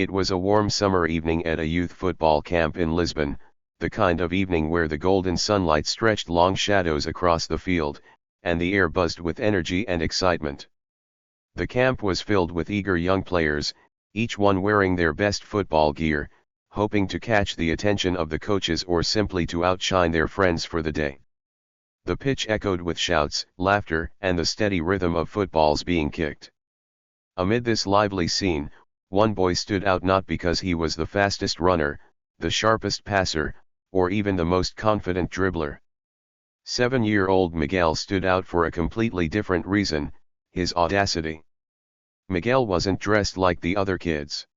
It was a warm summer evening at a youth football camp in Lisbon, the kind of evening where the golden sunlight stretched long shadows across the field, and the air buzzed with energy and excitement. The camp was filled with eager young players, each one wearing their best football gear, hoping to catch the attention of the coaches or simply to outshine their friends for the day. The pitch echoed with shouts, laughter, and the steady rhythm of footballs being kicked. Amid this lively scene, one boy stood out not because he was the fastest runner, the sharpest passer, or even the most confident dribbler. 7-year-old Miguel stood out for a completely different reason: his audacity. Miguel wasn't dressed like the other kids.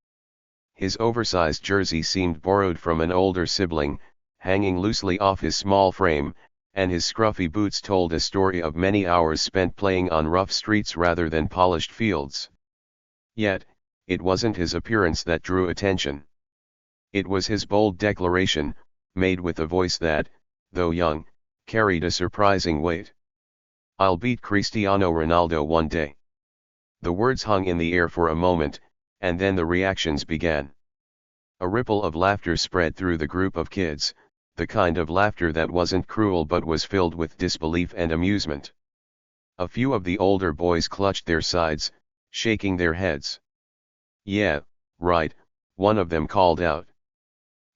His oversized jersey seemed borrowed from an older sibling, hanging loosely off his small frame, and his scruffy boots told a story of many hours spent playing on rough streets rather than polished fields. Yet, it wasn't his appearance that drew attention. It was his bold declaration, made with a voice that, though young, carried a surprising weight. "I'll beat Cristiano Ronaldo one day." The words hung in the air for a moment, and then the reactions began. A ripple of laughter spread through the group of kids, the kind of laughter that wasn't cruel but was filled with disbelief and amusement. A few of the older boys clutched their sides, shaking their heads. "Yeah, right," one of them called out.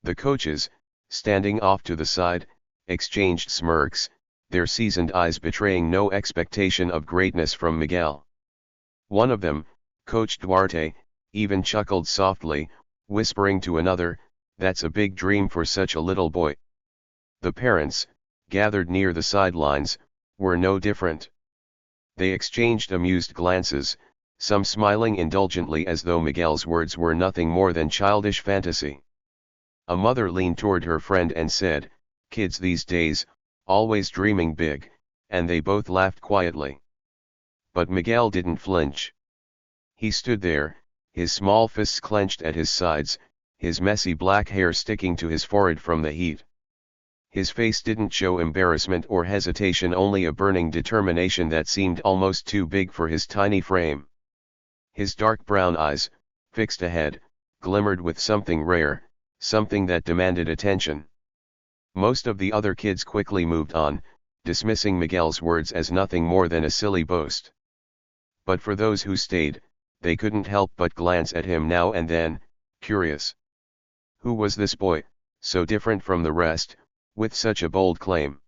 The coaches, standing off to the side, exchanged smirks, their seasoned eyes betraying no expectation of greatness from Miguel. One of them, Coach Duarte, even chuckled softly, whispering to another, "That's a big dream for such a little boy." The parents, gathered near the sidelines, were no different. They exchanged amused glances, some smiling indulgently as though Miguel's words were nothing more than childish fantasy. A mother leaned toward her friend and said, "Kids these days, always dreaming big," and they both laughed quietly. But Miguel didn't flinch. He stood there, his small fists clenched at his sides, his messy black hair sticking to his forehead from the heat. His face didn't show embarrassment or hesitation, only a burning determination that seemed almost too big for his tiny frame. His dark brown eyes, fixed ahead, glimmered with something rare, something that demanded attention. Most of the other kids quickly moved on, dismissing Miguel's words as nothing more than a silly boast. But for those who stayed, they couldn't help but glance at him now and then, curious. Who was this boy, so different from the rest, with such a bold claim?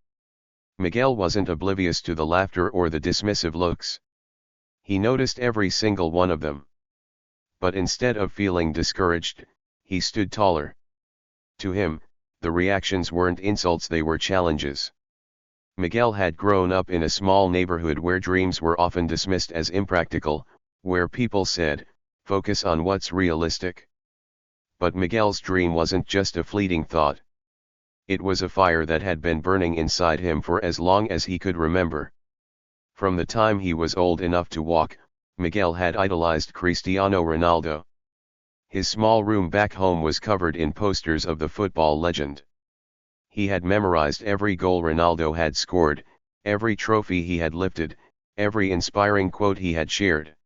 Miguel wasn't oblivious to the laughter or the dismissive looks. He noticed every single one of them. But instead of feeling discouraged, he stood taller. To him, the reactions weren't insults, they were challenges. Miguel had grown up in a small neighborhood where dreams were often dismissed as impractical, where people said, "Focus on what's realistic." But Miguel's dream wasn't just a fleeting thought. It was a fire that had been burning inside him for as long as he could remember. From the time he was old enough to walk, Miguel had idolized Cristiano Ronaldo. His small room back home was covered in posters of the football legend. He had memorized every goal Ronaldo had scored, every trophy he had lifted, every inspiring quote he had shared.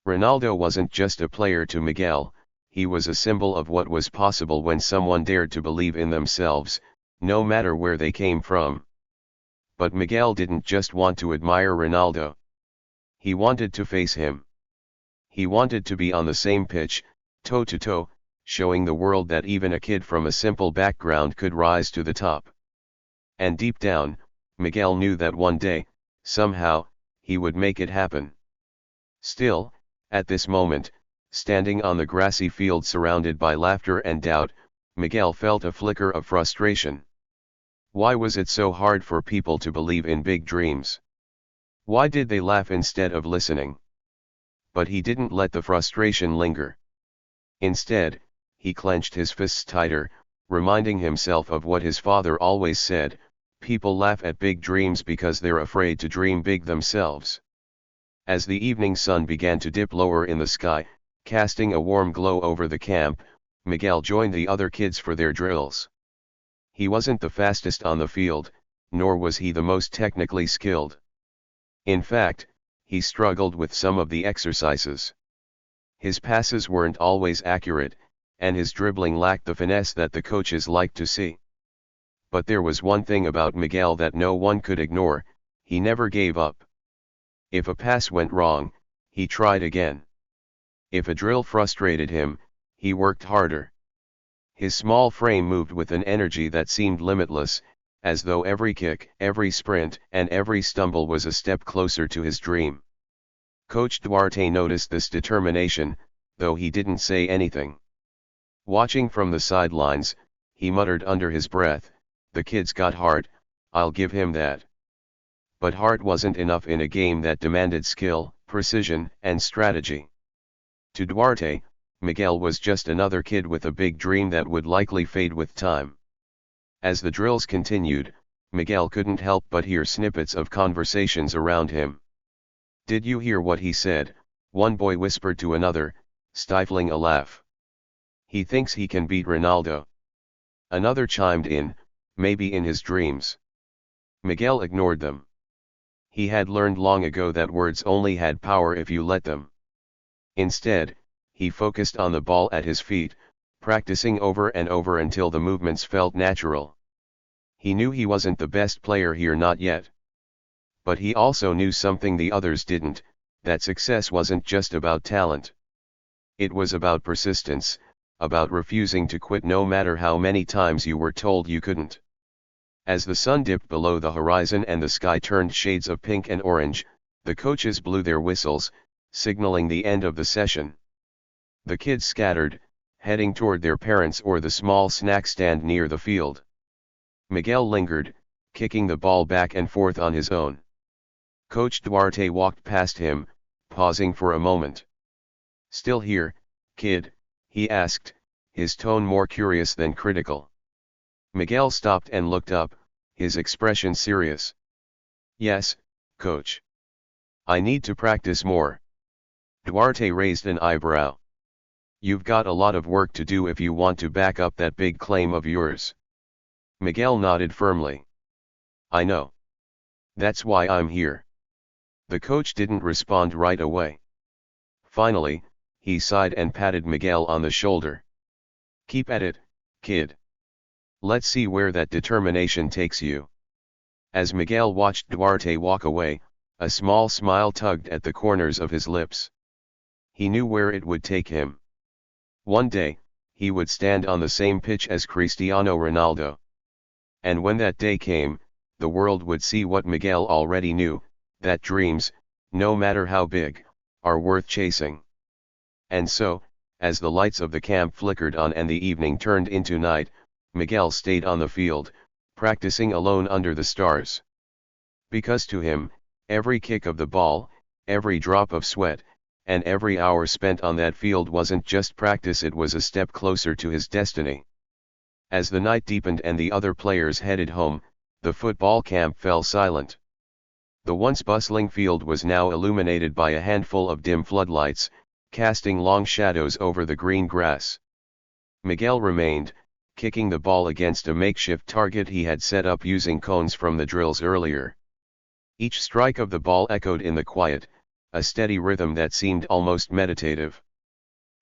Ronaldo wasn't just a player to Miguel, he was a symbol of what was possible when someone dared to believe in themselves, no matter where they came from. But Miguel didn't just want to admire Ronaldo. He wanted to face him. He wanted to be on the same pitch, toe-to-toe, showing the world that even a kid from a simple background could rise to the top. And deep down, Miguel knew that one day, somehow, he would make it happen. Still, at this moment, standing on the grassy field surrounded by laughter and doubt, Miguel felt a flicker of frustration. Why was it so hard for people to believe in big dreams? Why did they laugh instead of listening? But he didn't let the frustration linger. Instead, he clenched his fists tighter, reminding himself of what his father always said, "People laugh at big dreams because they're afraid to dream big themselves." As the evening sun began to dip lower in the sky, casting a warm glow over the camp, Miguel joined the other kids for their drills. He wasn't the fastest on the field, nor was he the most technically skilled. In fact, he struggled with some of the exercises. His passes weren't always accurate, and his dribbling lacked the finesse that the coaches liked to see. But there was one thing about Miguel that no one could ignore: he never gave up. If a pass went wrong, he tried again. If a drill frustrated him, he worked harder. His small frame moved with an energy that seemed limitless, as though every kick, every sprint, and every stumble was a step closer to his dream. Coach Duarte noticed this determination, though he didn't say anything. Watching from the sidelines, he muttered under his breath, "The kid's got heart, I'll give him that." But heart wasn't enough in a game that demanded skill, precision, and strategy. To Duarte, Miguel was just another kid with a big dream that would likely fade with time. As the drills continued, Miguel couldn't help but hear snippets of conversations around him. "Did you hear what he said?" one boy whispered to another, stifling a laugh. "He thinks he can beat Ronaldo." Another chimed in, "Maybe in his dreams." Miguel ignored them. He had learned long ago that words only had power if you let them. Instead, he focused on the ball at his feet, practicing over and over until the movements felt natural. He knew he wasn't the best player here, not yet. But he also knew something the others didn't: that success wasn't just about talent. It was about persistence, about refusing to quit no matter how many times you were told you couldn't. As the sun dipped below the horizon and the sky turned shades of pink and orange, the coaches blew their whistles, signaling the end of the session. The kids scattered, heading toward their parents or the small snack stand near the field. Miguel lingered, kicking the ball back and forth on his own. Coach Duarte walked past him, pausing for a moment. "Still here, kid?" he asked, his tone more curious than critical. Miguel stopped and looked up, his expression serious. "Yes, coach. I need to practice more." Duarte raised an eyebrow. "You've got a lot of work to do if you want to back up that big claim of yours." Miguel nodded firmly. "I know. That's why I'm here." The coach didn't respond right away. Finally, he sighed and patted Miguel on the shoulder. "Keep at it, kid. Let's see where that determination takes you." As Miguel watched Duarte walk away, a small smile tugged at the corners of his lips. He knew where it would take him. One day, he would stand on the same pitch as Cristiano Ronaldo. And when that day came, the world would see what Miguel already knew: that dreams, no matter how big, are worth chasing. And so, as the lights of the camp flickered on and the evening turned into night, Miguel stayed on the field, practicing alone under the stars. Because to him, every kick of the ball, every drop of sweat, and every hour spent on that field wasn't just practice, it was a step closer to his destiny. As the night deepened and the other players headed home, the football camp fell silent. The once bustling field was now illuminated by a handful of dim floodlights, casting long shadows over the green grass. Miguel remained, kicking the ball against a makeshift target he had set up using cones from the drills earlier. Each strike of the ball echoed in the quiet, a steady rhythm that seemed almost meditative.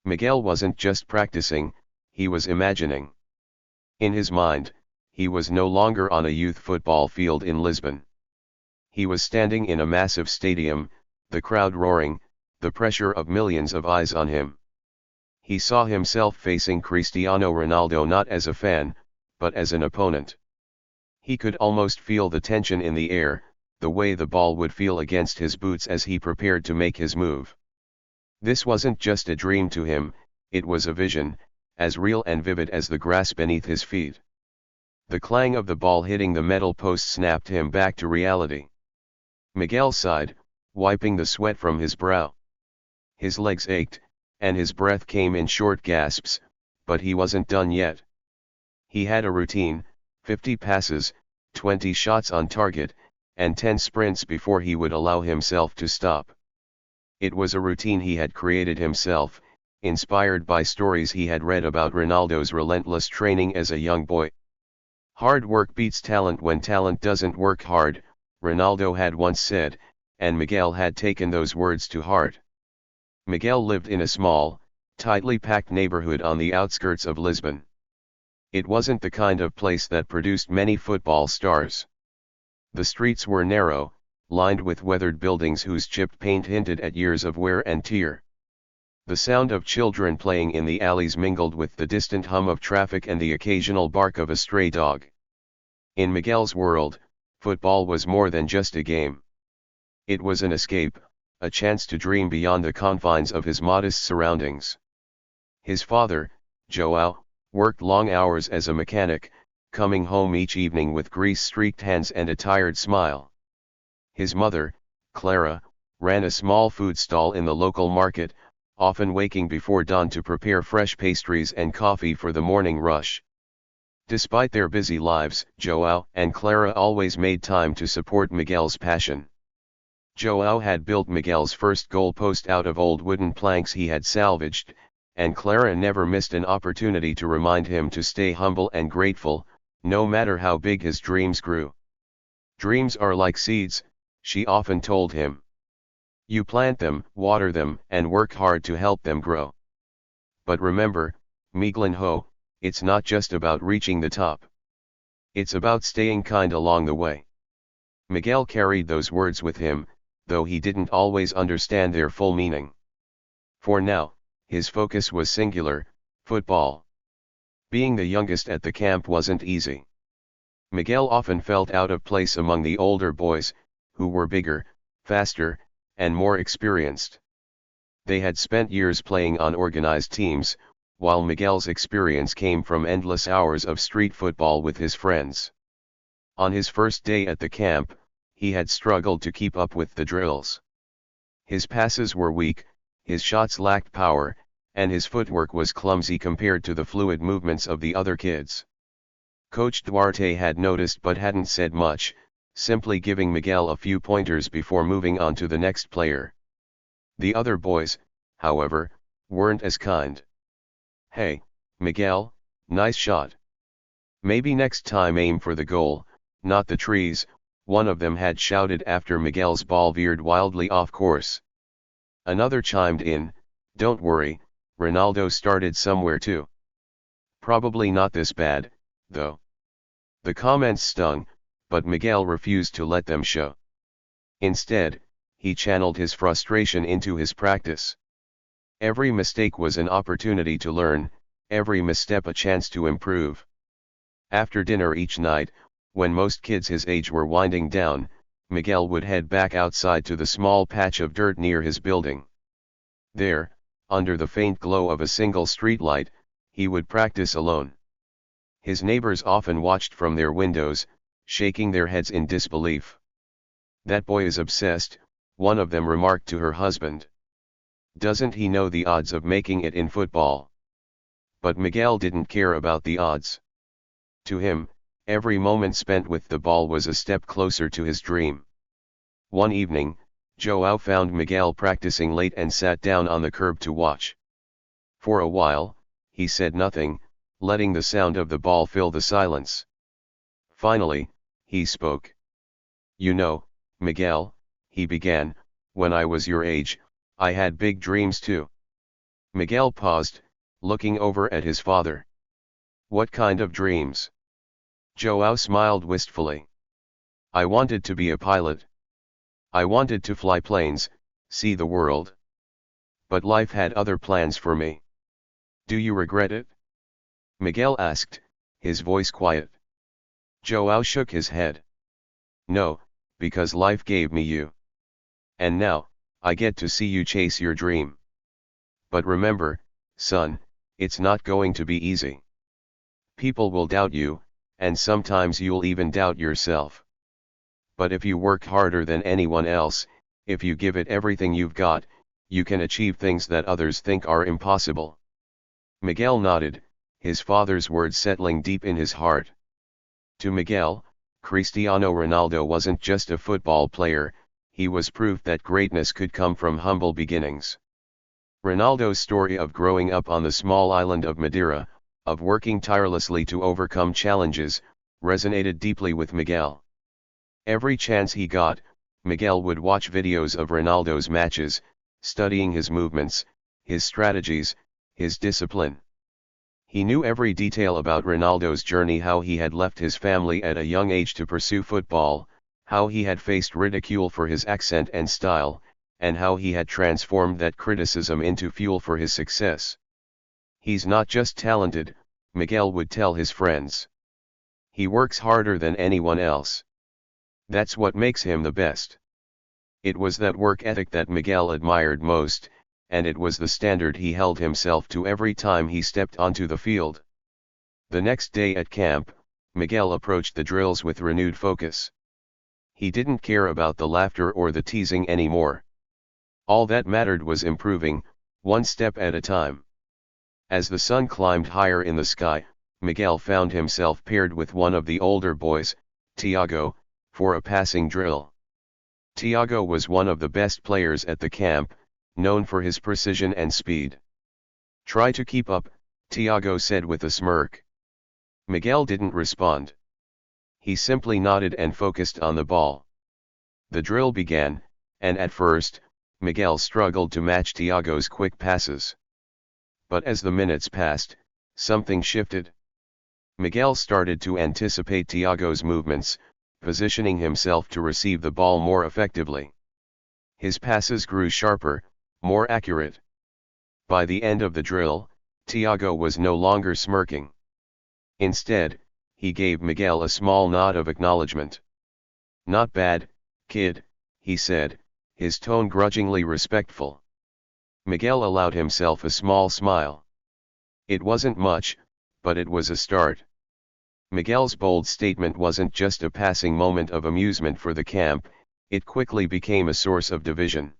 Miguel wasn't just practicing, he was imagining. In his mind, he was no longer on a youth football field in Lisbon. He was standing in a massive stadium, the crowd roaring, the pressure of millions of eyes on him. He saw himself facing Cristiano Ronaldo not as a fan, but as an opponent. He could almost feel the tension in the air, the way the ball would feel against his boots as he prepared to make his move. This wasn't just a dream to him, it was a vision, as real and vivid as the grass beneath his feet. The clang of the ball hitting the metal post snapped him back to reality. Miguel sighed, wiping the sweat from his brow. His legs ached, and his breath came in short gasps, but he wasn't done yet. He had a routine: 50 passes, 20 shots on target, and 10 sprints before he would allow himself to stop. It was a routine he had created himself, inspired by stories he had read about Ronaldo's relentless training as a young boy. "Hard work beats talent when talent doesn't work hard," Ronaldo had once said, and Miguel had taken those words to heart. Miguel lived in a small, tightly packed neighborhood on the outskirts of Lisbon. It wasn't the kind of place that produced many football stars. The streets were narrow, lined with weathered buildings whose chipped paint hinted at years of wear and tear. The sound of children playing in the alleys mingled with the distant hum of traffic and the occasional bark of a stray dog. In Miguel's world, football was more than just a game. It was an escape, a chance to dream beyond the confines of his modest surroundings. His father, João, worked long hours as a mechanic, coming home each evening with grease-streaked hands and a tired smile. His mother, Clara, ran a small food stall in the local market, often waking before dawn to prepare fresh pastries and coffee for the morning rush. Despite their busy lives, João and Clara always made time to support Miguel's passion. João had built Miguel's first goalpost out of old wooden planks he had salvaged, and Clara never missed an opportunity to remind him to stay humble and grateful, no matter how big his dreams grew. "Dreams are like seeds," she often told him. "You plant them, water them, and work hard to help them grow. But remember, Miguelinho, it's not just about reaching the top. It's about staying kind along the way." Miguel carried those words with him, though he didn't always understand their full meaning. For now, his focus was singular: football. Being the youngest at the camp wasn't easy. Miguel often felt out of place among the older boys, who were bigger, faster, and more experienced. They had spent years playing on organized teams, while Miguel's experience came from endless hours of street football with his friends. On his first day at the camp, he had struggled to keep up with the drills. His passes were weak, his shots lacked power, and his footwork was clumsy compared to the fluid movements of the other kids. Coach Duarte had noticed but hadn't said much, simply giving Miguel a few pointers before moving on to the next player. The other boys, however, weren't as kind. "Hey, Miguel, nice shot. Maybe next time aim for the goal, not the trees," one of them had shouted after Miguel's ball veered wildly off course. Another chimed in, "Don't worry, Ronaldo started somewhere too. Probably not this bad, though." The comments stung, but Miguel refused to let them show. Instead, he channeled his frustration into his practice. Every mistake was an opportunity to learn, every misstep a chance to improve. After dinner each night, when most kids his age were winding down, Miguel would head back outside to the small patch of dirt near his building. There, under the faint glow of a single streetlight, he would practice alone. His neighbors often watched from their windows, shaking their heads in disbelief. "That boy is obsessed," one of them remarked to her husband. "Doesn't he know the odds of making it in football?" But Miguel didn't care about the odds. To him, every moment spent with the ball was a step closer to his dream. One evening, João found Miguel practicing late and sat down on the curb to watch. For a while, he said nothing, letting the sound of the ball fill the silence. Finally, he spoke. "You know, Miguel," he began, "when I was your age, I had big dreams too." Miguel paused, looking over at his father. "What kind of dreams?" João smiled wistfully. "I wanted to be a pilot. I wanted to fly planes, see the world. But life had other plans for me." "Do you regret it?" Miguel asked, his voice quiet. João shook his head. "No, because life gave me you. And now, I get to see you chase your dream. But remember, son, it's not going to be easy. People will doubt you, and sometimes you'll even doubt yourself. But if you work harder than anyone else, if you give it everything you've got, you can achieve things that others think are impossible." Miguel nodded, his father's words settling deep in his heart. To Miguel, Cristiano Ronaldo wasn't just a football player, he was proof that greatness could come from humble beginnings. Ronaldo's story of growing up on the small island of Madeira, of working tirelessly to overcome challenges, resonated deeply with Miguel. Every chance he got, Miguel would watch videos of Ronaldo's matches, studying his movements, his strategies, his discipline. He knew every detail about Ronaldo's journey, how he had left his family at a young age to pursue football, how he had faced ridicule for his accent and style, and how he had transformed that criticism into fuel for his success. He's not just talented, Miguel would tell his friends. He works harder than anyone else. That's what makes him the best. It was that work ethic that Miguel admired most, and it was the standard he held himself to every time he stepped onto the field. The next day at camp, Miguel approached the drills with renewed focus. He didn't care about the laughter or the teasing anymore. All that mattered was improving, one step at a time. As the sun climbed higher in the sky, Miguel found himself paired with one of the older boys, Tiago, for a passing drill. Tiago was one of the best players at the camp, known for his precision and speed. "Try to keep up," Tiago said with a smirk. Miguel didn't respond. He simply nodded and focused on the ball. The drill began, and at first, Miguel struggled to match Tiago's quick passes. But as the minutes passed, something shifted. Miguel started to anticipate Tiago's movements, positioning himself to receive the ball more effectively. His passes grew sharper, more accurate. By the end of the drill, Tiago was no longer smirking. Instead, he gave Miguel a small nod of acknowledgement. "Not bad, kid," he said, his tone grudgingly respectful. Miguel allowed himself a small smile. It wasn't much, but it was a start. Miguel's bold statement wasn't just a passing moment of amusement for the camp, it quickly became a source of division.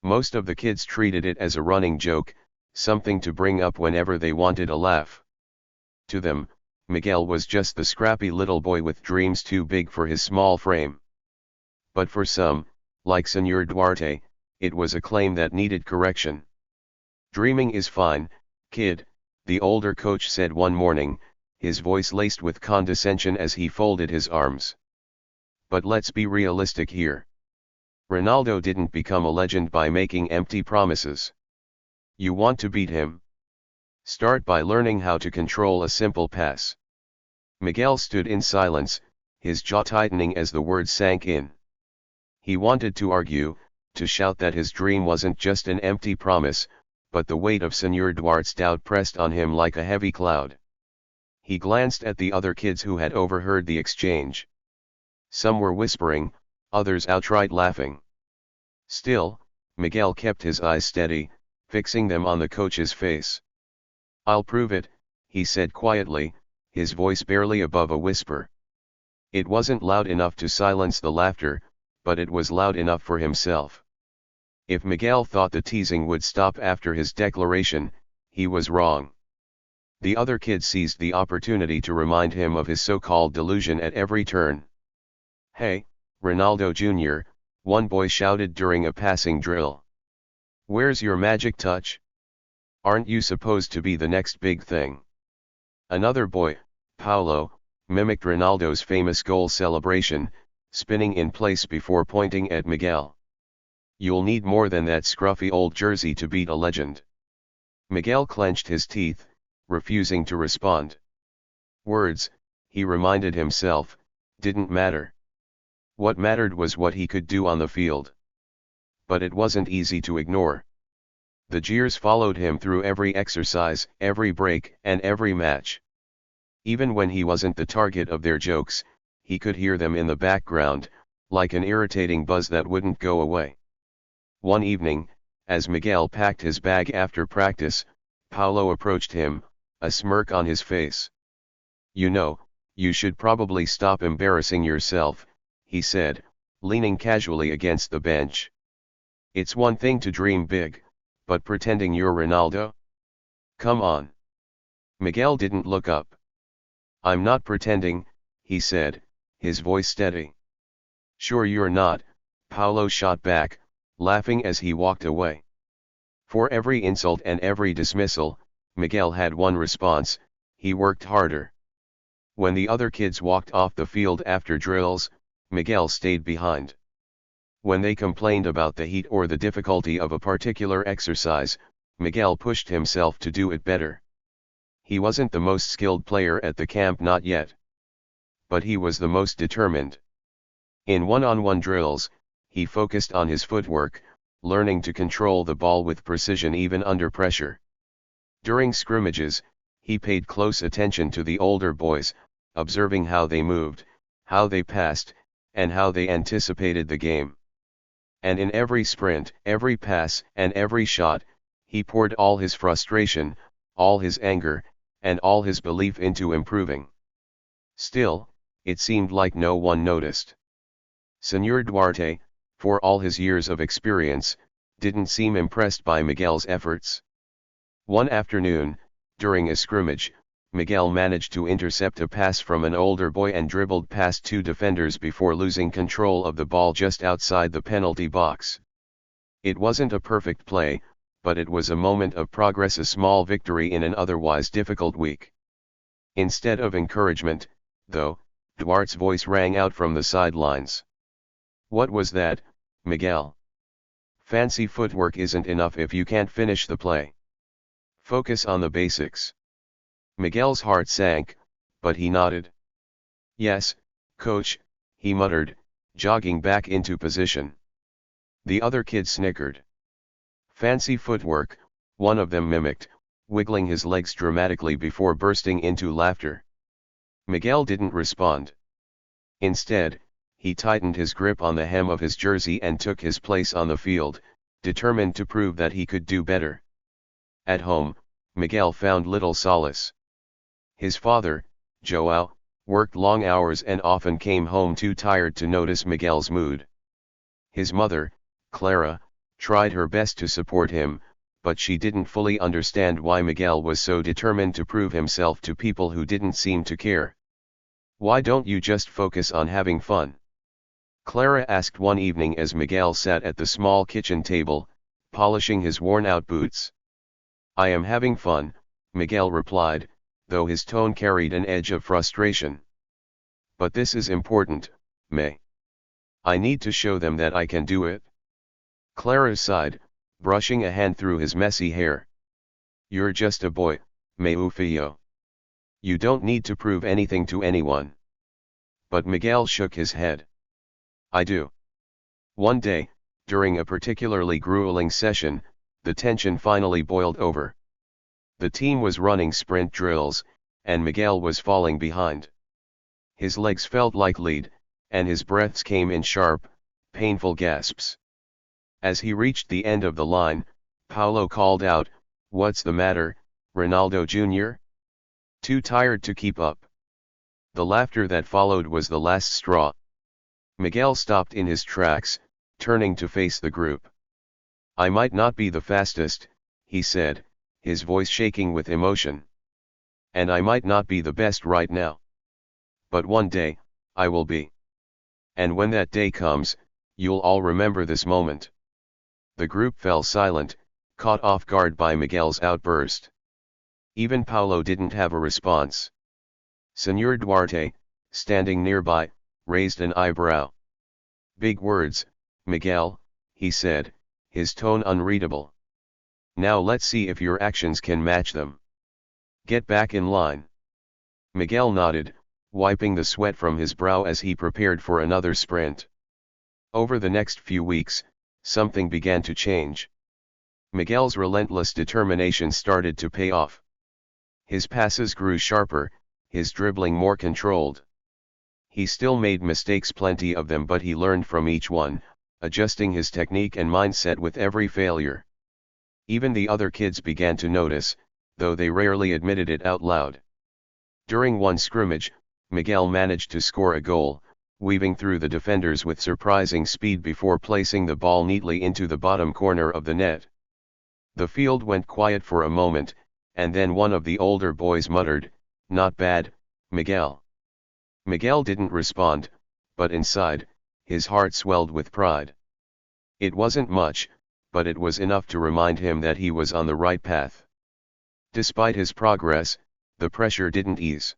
Most of the kids treated it as a running joke, something to bring up whenever they wanted a laugh. To them, Miguel was just the scrappy little boy with dreams too big for his small frame. But for some, like Senor Duarte, it was a claim that needed correction. "Dreaming is fine, kid," the older coach said one morning, his voice laced with condescension as he folded his arms. "But let's be realistic here. Ronaldo didn't become a legend by making empty promises. You want to beat him? Start by learning how to control a simple pass." Miguel stood in silence, his jaw tightening as the words sank in. He wanted to argue, to shout that his dream wasn't just an empty promise, but the weight of Senor Duarte's doubt pressed on him like a heavy cloud. He glanced at the other kids who had overheard the exchange. Some were whispering, others outright laughing. Still, Miguel kept his eyes steady, fixing them on the coach's face. "I'll prove it," he said quietly, his voice barely above a whisper. It wasn't loud enough to silence the laughter, but it was loud enough for himself. If Miguel thought the teasing would stop after his declaration, he was wrong. The other kids seized the opportunity to remind him of his so-called delusion at every turn. "Hey, Ronaldo Jr., one boy shouted during a passing drill. "Where's your magic touch? Aren't you supposed to be the next big thing?" Another boy, Paulo, mimicked Ronaldo's famous goal celebration, spinning in place before pointing at Miguel. "You'll need more than that scruffy old jersey to beat a legend." Miguel clenched his teeth, refusing to respond. Words, he reminded himself, didn't matter. What mattered was what he could do on the field. But it wasn't easy to ignore. The jeers followed him through every exercise, every break, and every match. Even when he wasn't the target of their jokes, he could hear them in the background, like an irritating buzz that wouldn't go away. One evening, as Miguel packed his bag after practice, Paulo approached him, a smirk on his face. "You know, you should probably stop embarrassing yourself," he said, leaning casually against the bench. "It's one thing to dream big, but pretending you're Ronaldo? Come on." Miguel didn't look up. "I'm not pretending," he said, his voice steady. "Sure you're not," Paulo shot back, laughing as he walked away. For every insult and every dismissal, Miguel had one response: he worked harder. When the other kids walked off the field after drills, Miguel stayed behind. When they complained about the heat or the difficulty of a particular exercise, Miguel pushed himself to do it better. He wasn't the most skilled player at the camp, not yet. But he was the most determined. In one-on-one drills, he focused on his footwork, learning to control the ball with precision even under pressure. During scrimmages, he paid close attention to the older boys, observing how they moved, how they passed, and how they anticipated the game. And in every sprint, every pass, and every shot, he poured all his frustration, all his anger, and all his belief into improving. Still, it seemed like no one noticed. Señor Duarte, for all his years of experience, didn't seem impressed by Miguel's efforts. One afternoon, during a scrimmage, Miguel managed to intercept a pass from an older boy and dribbled past two defenders before losing control of the ball just outside the penalty box. It wasn't a perfect play, but it was a moment of progress, a small victory in an otherwise difficult week. Instead of encouragement, though, Duarte's voice rang out from the sidelines. "What was that, Miguel? Fancy footwork isn't enough if you can't finish the play. Focus on the basics." Miguel's heart sank, but he nodded. "Yes, coach," he muttered, jogging back into position. The other kids snickered. "Fancy footwork," one of them mimicked, wiggling his legs dramatically before bursting into laughter. Miguel didn't respond. Instead, he tightened his grip on the hem of his jersey and took his place on the field, determined to prove that he could do better. At home, Miguel found little solace. His father, João, worked long hours and often came home too tired to notice Miguel's mood. His mother, Clara, tried her best to support him, but she didn't fully understand why Miguel was so determined to prove himself to people who didn't seem to care. "Why don't you just focus on having fun?" Clara asked one evening as Miguel sat at the small kitchen table, polishing his worn-out boots. "I am having fun," Miguel replied, though his tone carried an edge of frustration. "But this is important, May. I need to show them that I can do it." Clara sighed, brushing a hand through his messy hair. "You're just a boy, meu filho. You don't need to prove anything to anyone." But Miguel shook his head. "I do." One day, during a particularly grueling session, the tension finally boiled over. The team was running sprint drills, and Miguel was falling behind. His legs felt like lead, and his breaths came in sharp, painful gasps. As he reached the end of the line, Paulo called out, "What's the matter, Ronaldo Jr.? Too tired to keep up?" The laughter that followed was the last straw. Miguel stopped in his tracks, turning to face the group. "I might not be the fastest," he said, his voice shaking with emotion. "And I might not be the best right now. But one day, I will be. And when that day comes, you'll all remember this moment." The group fell silent, caught off guard by Miguel's outburst. Even Paulo didn't have a response. Señor Duarte, standing nearby, raised an eyebrow. "Big words, Miguel," he said, his tone unreadable. "Now let's see if your actions can match them. Get back in line." Miguel nodded, wiping the sweat from his brow as he prepared for another sprint. Over the next few weeks, something began to change. Miguel's relentless determination started to pay off. His passes grew sharper, his dribbling more controlled. He still made mistakes, plenty of them, but he learned from each one, adjusting his technique and mindset with every failure. Even the other kids began to notice, though they rarely admitted it out loud. During one scrimmage, Miguel managed to score a goal, weaving through the defenders with surprising speed before placing the ball neatly into the bottom corner of the net. The field went quiet for a moment, and then one of the older boys muttered, "Not bad, Miguel." Miguel didn't respond, but inside, his heart swelled with pride. It wasn't much, but it was enough to remind him that he was on the right path. Despite his progress, the pressure didn't ease.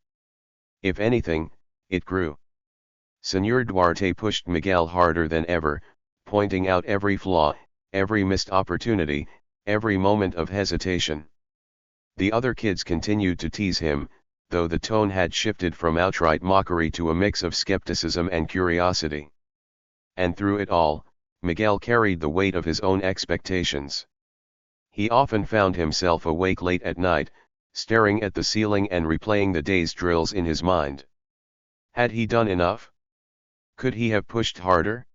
If anything, it grew. Señor Duarte pushed Miguel harder than ever, pointing out every flaw, every missed opportunity, every moment of hesitation. The other kids continued to tease him, though the tone had shifted from outright mockery to a mix of skepticism and curiosity. And through it all, Miguel carried the weight of his own expectations. He often found himself awake late at night, staring at the ceiling and replaying the day's drills in his mind. Had he done enough? Could he have pushed harder?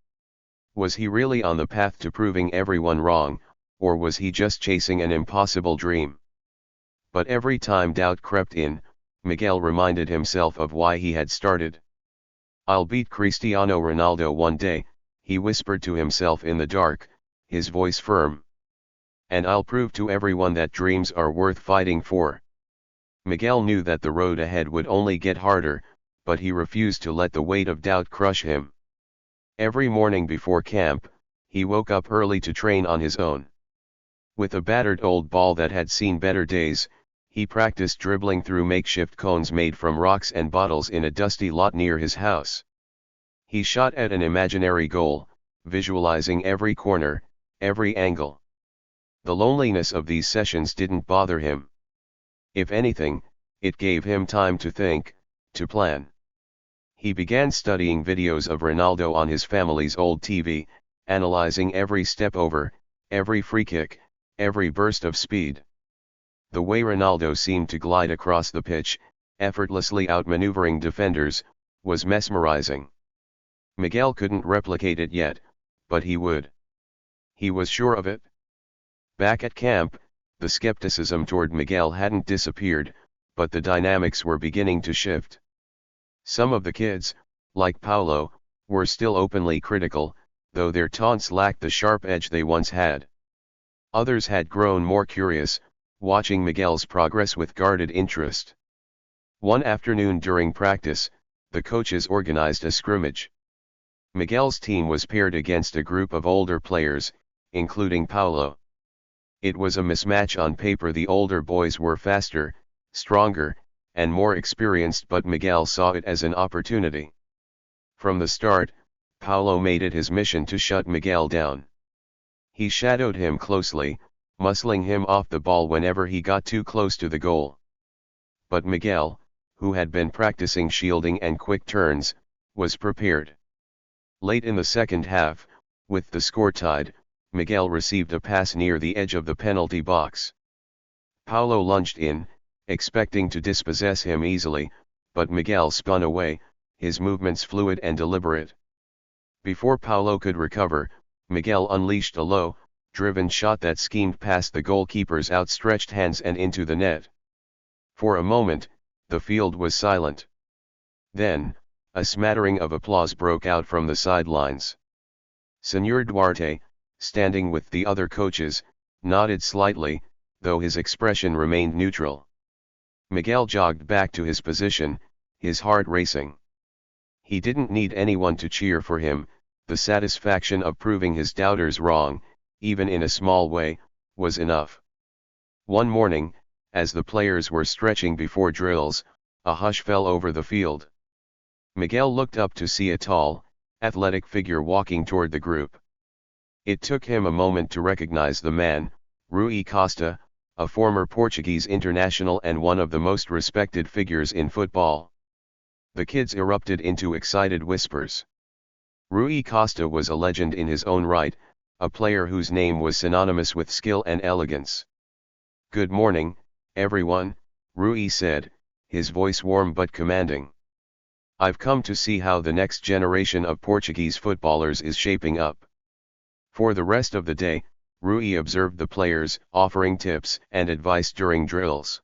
Was he really on the path to proving everyone wrong, or was he just chasing an impossible dream? But every time doubt crept in, Miguel reminded himself of why he had started. "I'll beat Cristiano Ronaldo one day," he whispered to himself in the dark, his voice firm. "And I'll prove to everyone that dreams are worth fighting for." Miguel knew that the road ahead would only get harder, but he refused to let the weight of doubt crush him. Every morning before camp, he woke up early to train on his own. With a battered old ball that had seen better days, he practiced dribbling through makeshift cones made from rocks and bottles in a dusty lot near his house. He shot at an imaginary goal, visualizing every corner, every angle. The loneliness of these sessions didn't bother him. If anything, it gave him time to think, to plan. He began studying videos of Ronaldo on his family's old TV, analyzing every step over, every free kick, every burst of speed. The way Ronaldo seemed to glide across the pitch, effortlessly outmaneuvering defenders, was mesmerizing. Miguel couldn't replicate it yet, but he would. He was sure of it. Back at camp, the skepticism toward Miguel hadn't disappeared, but the dynamics were beginning to shift. Some of the kids, like Paulo, were still openly critical, though their taunts lacked the sharp edge they once had. Others had grown more curious, watching Miguel's progress with guarded interest. One afternoon during practice, the coaches organized a scrimmage. Miguel's team was paired against a group of older players, including Paulo. It was a mismatch on paper. The older boys were faster, stronger, and more experienced, but Miguel saw it as an opportunity. From the start, Paulo made it his mission to shut Miguel down. He shadowed him closely, muscling him off the ball whenever he got too close to the goal. But Miguel, who had been practicing shielding and quick turns, was prepared. Late in the second half, with the score tied, Miguel received a pass near the edge of the penalty box. Paulo lunged in, expecting to dispossess him easily, but Miguel spun away, his movements fluid and deliberate. Before Paulo could recover, Miguel unleashed a low, driven shot that schemed past the goalkeeper's outstretched hands and into the net. For a moment, the field was silent. Then, a smattering of applause broke out from the sidelines. Señor Duarte, standing with the other coaches, nodded slightly, though his expression remained neutral. Miguel jogged back to his position, his heart racing. He didn't need anyone to cheer for him. The satisfaction of proving his doubters wrong, even in a small way, was enough. One morning, as the players were stretching before drills, a hush fell over the field. Miguel looked up to see a tall, athletic figure walking toward the group. It took him a moment to recognize the man, Rui Costa, a former Portuguese international and one of the most respected figures in football. The kids erupted into excited whispers. Rui Costa was a legend in his own right, a player whose name was synonymous with skill and elegance. "Good morning, everyone," Rui said, his voice warm but commanding. "I've come to see how the next generation of Portuguese footballers is shaping up." For the rest of the day, Rui observed the players, offering tips and advice during drills.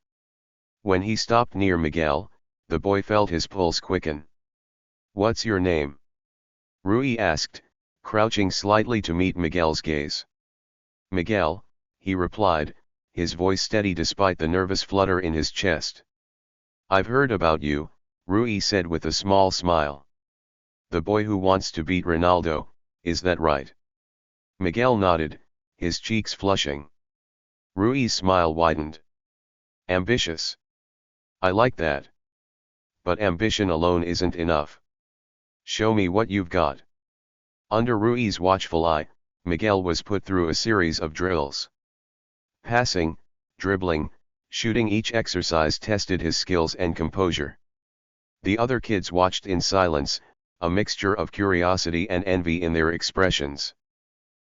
When he stopped near Miguel, the boy felt his pulse quicken. "What's your name?" Rui asked, crouching slightly to meet Miguel's gaze. "Miguel," he replied, his voice steady despite the nervous flutter in his chest. "I've heard about you," Rui said with a small smile. "The boy who wants to beat Ronaldo, is that right?" Miguel nodded, his cheeks flushing. Rui's smile widened. "Ambitious. I like that. But ambition alone isn't enough. Show me what you've got." Under Rui's watchful eye, Miguel was put through a series of drills. Passing, dribbling, shooting, each exercise tested his skills and composure. The other kids watched in silence, a mixture of curiosity and envy in their expressions.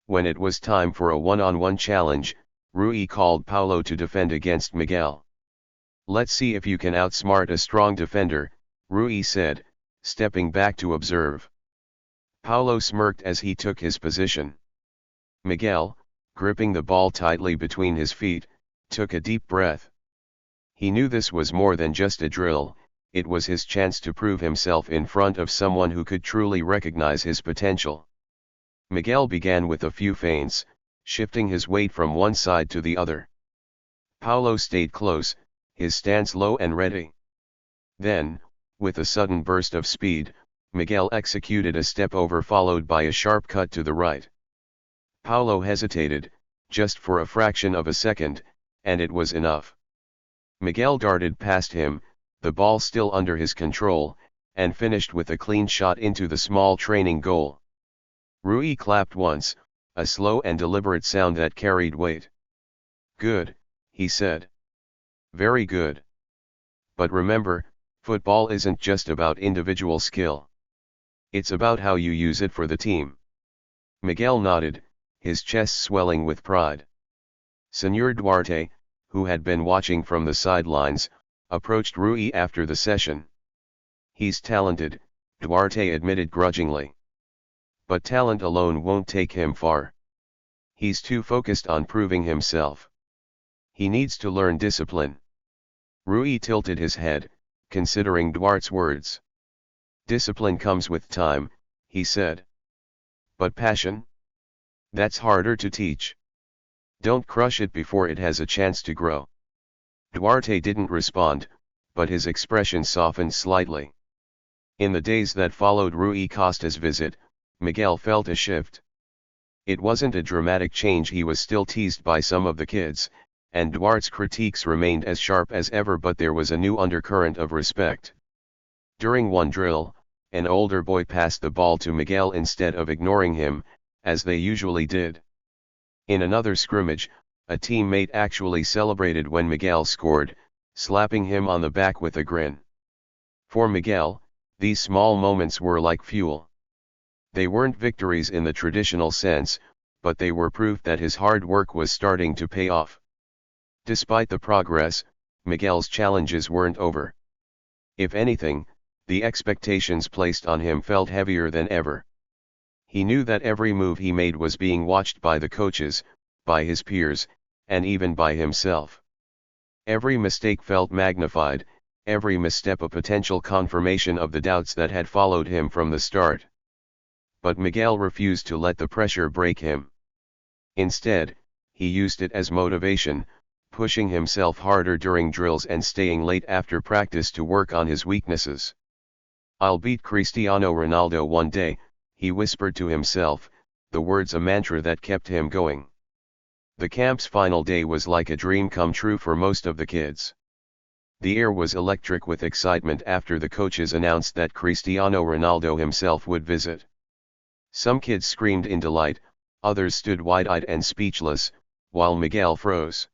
When it was time for a one-on-one challenge, Rui called Paulo to defend against Miguel. "Let's see if you can outsmart a strong defender," Rui said, stepping back to observe. Paulo smirked as he took his position. Miguel, gripping the ball tightly between his feet, took a deep breath. He knew this was more than just a drill, it was his chance to prove himself in front of someone who could truly recognize his potential. Miguel began with a few feints, shifting his weight from one side to the other. Paulo stayed close, his stance low and ready. Then, with a sudden burst of speed, Miguel executed a step over followed by a sharp cut to the right. Paulo hesitated, just for a fraction of a second, and it was enough. Miguel darted past him, the ball still under his control, and finished with a clean shot into the small training goal. Rui clapped once, a slow and deliberate sound that carried weight. "Good," he said. "Very good. But remember, football isn't just about individual skill. It's about how you use it for the team." Miguel nodded, his chest swelling with pride. Señor Duarte, who had been watching from the sidelines, approached Rui after the session. "He's talented," Duarte admitted grudgingly. "But talent alone won't take him far. He's too focused on proving himself. He needs to learn discipline." Rui tilted his head, considering Duarte's words. "Discipline comes with time," he said. "But passion? That's harder to teach. Don't crush it before it has a chance to grow." Duarte didn't respond, but his expression softened slightly. In the days that followed Rui Costa's visit, Miguel felt a shift. It wasn't a dramatic change, he was still teased by some of the kids, and Duarte's critiques remained as sharp as ever, but there was a new undercurrent of respect. During one drill, an older boy passed the ball to Miguel instead of ignoring him, as they usually did. In another scrimmage, a teammate actually celebrated when Miguel scored, slapping him on the back with a grin. For Miguel, these small moments were like fuel. They weren't victories in the traditional sense, but they were proof that his hard work was starting to pay off. Despite the progress, Miguel's challenges weren't over. If anything, the expectations placed on him felt heavier than ever. He knew that every move he made was being watched by the coaches, by his peers, and even by himself. Every mistake felt magnified, every misstep a potential confirmation of the doubts that had followed him from the start. But Miguel refused to let the pressure break him. Instead, he used it as motivation, pushing himself harder during drills and staying late after practice to work on his weaknesses. "I'll beat Cristiano Ronaldo one day," he whispered to himself, the words a mantra that kept him going. The camp's final day was like a dream come true for most of the kids. The air was electric with excitement after the coaches announced that Cristiano Ronaldo himself would visit. Some kids screamed in delight, others stood wide-eyed and speechless, while Miguel froze.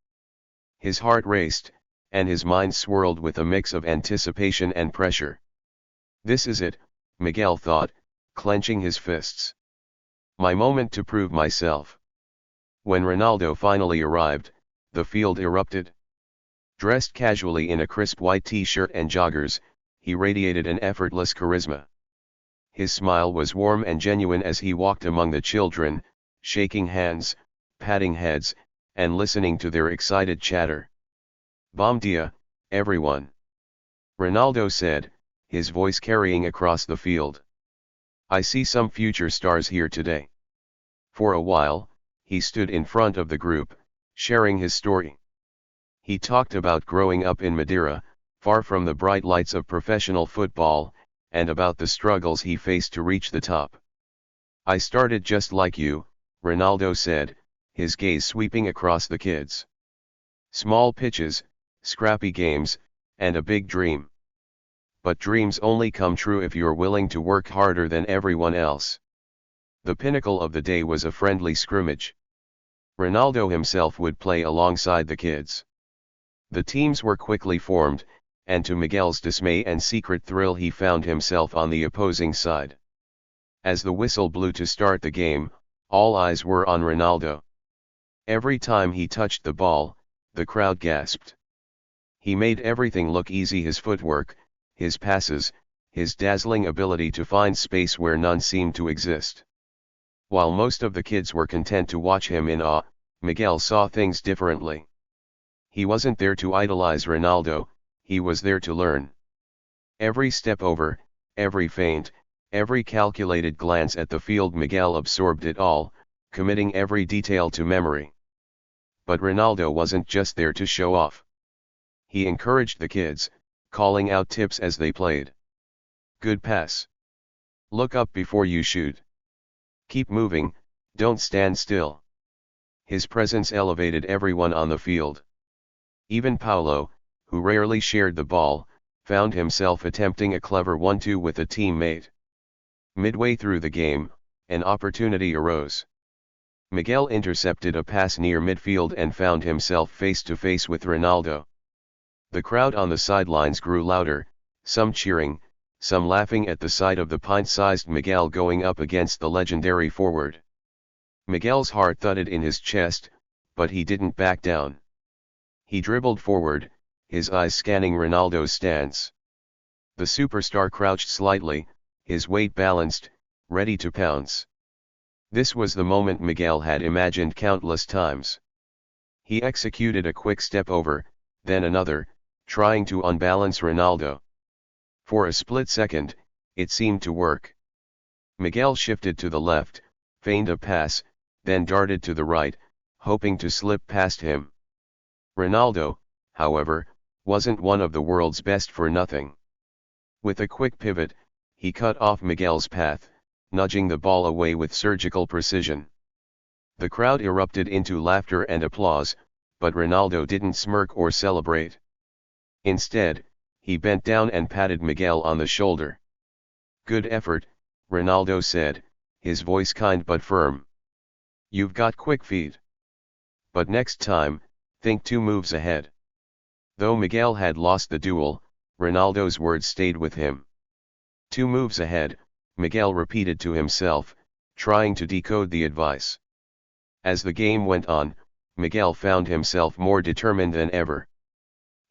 His heart raced, and his mind swirled with a mix of anticipation and pressure. "This is it," Miguel thought, clenching his fists. "My moment to prove myself." When Ronaldo finally arrived, the field erupted. Dressed casually in a crisp white t-shirt and joggers, he radiated an effortless charisma. His smile was warm and genuine as he walked among the children, shaking hands, patting heads, and listening to their excited chatter. "Bom dia, everyone," Ronaldo said, his voice carrying across the field. "I see some future stars here today." For a while, he stood in front of the group, sharing his story. He talked about growing up in Madeira, far from the bright lights of professional football, and about the struggles he faced to reach the top. "I started just like you," Ronaldo said, his gaze sweeping across the kids. "Small pitches, scrappy games, and a big dream. But dreams only come true if you're willing to work harder than everyone else." The pinnacle of the day was a friendly scrimmage. Ronaldo himself would play alongside the kids. The teams were quickly formed, and to Miguel's dismay and secret thrill he found himself on the opposing side. As the whistle blew to start the game, all eyes were on Ronaldo. Every time he touched the ball, the crowd gasped. He made everything look easy: his footwork, his passes, his dazzling ability to find space where none seemed to exist. While most of the kids were content to watch him in awe, Miguel saw things differently. He wasn't there to idolize Ronaldo, he was there to learn. Every step over, every feint, every calculated glance at the field, Miguel absorbed it all, committing every detail to memory. But Ronaldo wasn't just there to show off. He encouraged the kids, calling out tips as they played. Good pass. Look up before you shoot. Keep moving, don't stand still. His presence elevated everyone on the field. Even Paulo, who rarely shared the ball, found himself attempting a clever 1-2 with a teammate. Midway through the game, an opportunity arose. Miguel intercepted a pass near midfield and found himself face to face with Ronaldo. The crowd on the sidelines grew louder, some cheering, some laughing at the sight of the pint-sized Miguel going up against the legendary forward. Miguel's heart thudded in his chest, but he didn't back down. He dribbled forward, his eyes scanning Ronaldo's stance. The superstar crouched slightly, his weight balanced, ready to pounce. This was the moment Miguel had imagined countless times. He executed a quick step over, then another, trying to unbalance Ronaldo. For a split second, it seemed to work. Miguel shifted to the left, feigned a pass, then darted to the right, hoping to slip past him. Ronaldo, however, wasn't one of the world's best for nothing. With a quick pivot, he cut off Miguel's path, nudging the ball away with surgical precision. The crowd erupted into laughter and applause, but Ronaldo didn't smirk or celebrate. Instead, he bent down and patted Miguel on the shoulder. Good effort, Ronaldo said, his voice kind but firm. You've got quick feet. But next time, think 2 moves ahead. Though Miguel had lost the duel, Ronaldo's words stayed with him. 2 moves ahead, Miguel repeated to himself, trying to decode the advice. As the game went on, Miguel found himself more determined than ever.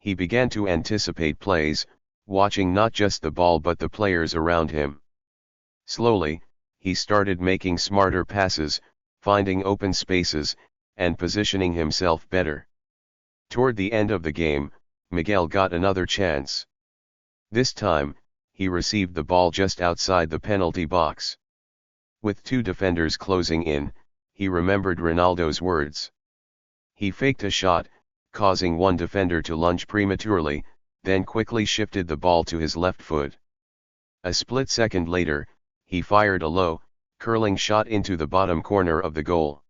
He began to anticipate plays, watching not just the ball but the players around him. Slowly, he started making smarter passes, finding open spaces, and positioning himself better. Toward the end of the game, Miguel got another chance. This time, he received the ball just outside the penalty box. With 2 defenders closing in, he remembered Ronaldo's words. He faked a shot, causing one defender to lunge prematurely, then quickly shifted the ball to his left foot. A split second later, he fired a low, curling shot into the bottom corner of the goal.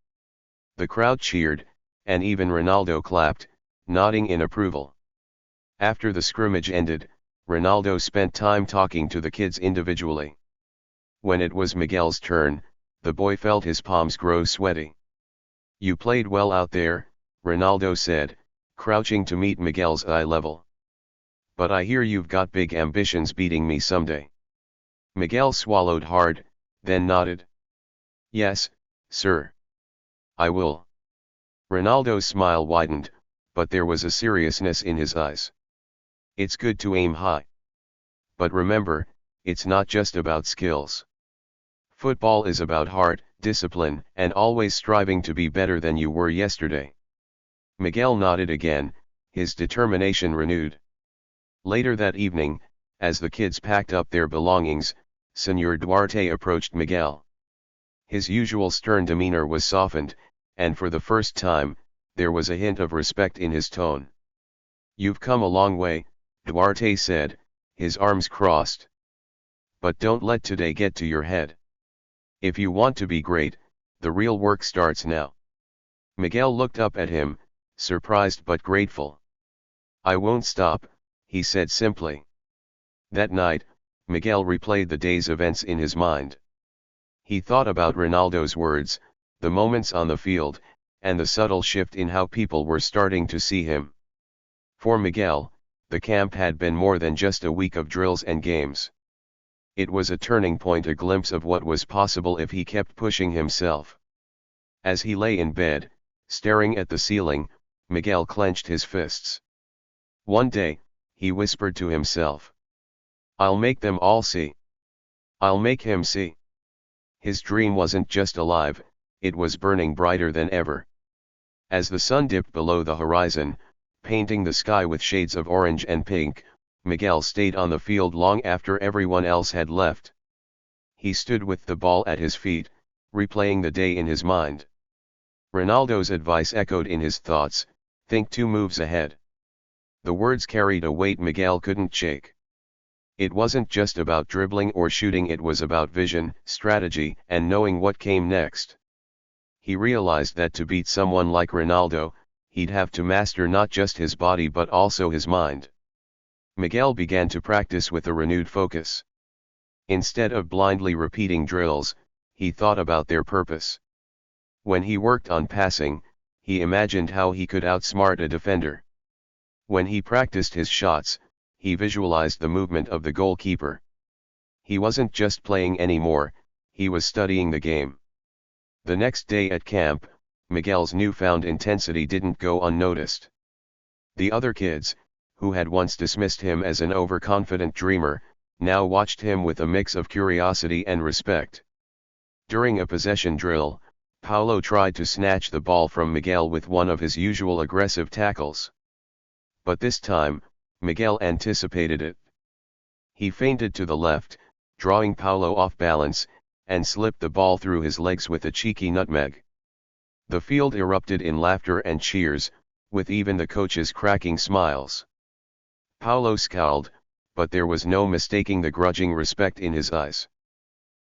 The crowd cheered, and even Ronaldo clapped, nodding in approval. After the scrimmage ended, Ronaldo spent time talking to the kids individually. When it was Miguel's turn, the boy felt his palms grow sweaty. You played well out there, Ronaldo said, crouching to meet Miguel's eye level. But I hear you've got big ambitions beating me someday. Miguel swallowed hard, then nodded. Yes, sir. I will. Ronaldo's smile widened, but there was a seriousness in his eyes. It's good to aim high. But remember, it's not just about skills. Football is about heart, discipline, and always striving to be better than you were yesterday. Miguel nodded again, his determination renewed. Later that evening, as the kids packed up their belongings, Señor Duarte approached Miguel. His usual stern demeanor was softened, and for the first time, there was a hint of respect in his tone. You've come a long way, Duarte said, his arms crossed. But don't let today get to your head. If you want to be great, the real work starts now. Miguel looked up at him, surprised but grateful. I won't stop, he said simply. That night, Miguel replayed the day's events in his mind. He thought about Ronaldo's words, the moments on the field, and the subtle shift in how people were starting to see him. For Miguel, the camp had been more than just a week of drills and games. It was a turning point, a glimpse of what was possible if he kept pushing himself. As he lay in bed, staring at the ceiling, Miguel clenched his fists. One day, he whispered to himself, "I'll make them all see. I'll make him see." His dream wasn't just alive, it was burning brighter than ever. As the sun dipped below the horizon, painting the sky with shades of orange and pink, Miguel stayed on the field long after everyone else had left. He stood with the ball at his feet, replaying the day in his mind. Ronaldo's advice echoed in his thoughts, "Think 2 moves ahead." The words carried a weight Miguel couldn't shake. It wasn't just about dribbling or shooting, it was about vision, strategy, and knowing what came next. He realized that to beat someone like Ronaldo, he'd have to master not just his body but also his mind. Miguel began to practice with a renewed focus. Instead of blindly repeating drills, he thought about their purpose. When he worked on passing, he imagined how he could outsmart a defender. When he practiced his shots, he visualized the movement of the goalkeeper. He wasn't just playing anymore, he was studying the game. The next day at camp, Miguel's newfound intensity didn't go unnoticed. The other kids, who had once dismissed him as an overconfident dreamer, now watched him with a mix of curiosity and respect. During a possession drill, Paulo tried to snatch the ball from Miguel with one of his usual aggressive tackles. But this time, Miguel anticipated it. He feinted to the left, drawing Paulo off balance, and slipped the ball through his legs with a cheeky nutmeg. The field erupted in laughter and cheers, with even the coaches cracking smiles. Paulo scowled, but there was no mistaking the grudging respect in his eyes.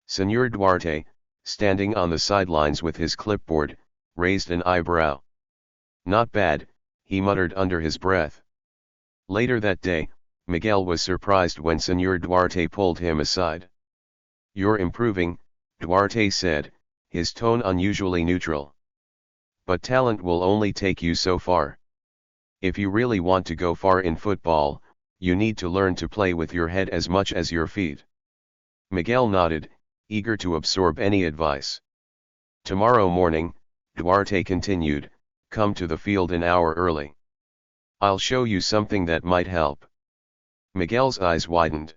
Senor Duarte, standing on the sidelines with his clipboard, raised an eyebrow. "Not bad," he muttered under his breath. Later that day, Miguel was surprised when Senor Duarte pulled him aside. "You're improving," Duarte said, his tone unusually neutral. "But talent will only take you so far. If you really want to go far in football, you need to learn to play with your head as much as your feet." Miguel nodded, eager to absorb any advice. "Tomorrow morning," Duarte continued, "come to the field an hour early. I'll show you something that might help." Miguel's eyes widened.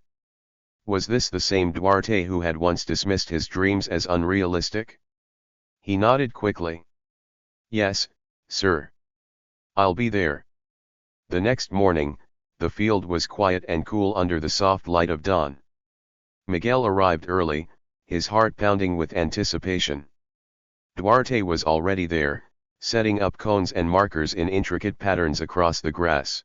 Was this the same Duarte who had once dismissed his dreams as unrealistic? He nodded quickly. "Yes, sir. I'll be there." The next morning, the field was quiet and cool under the soft light of dawn. Miguel arrived early, his heart pounding with anticipation. Duarte was already there, setting up cones and markers in intricate patterns across the grass.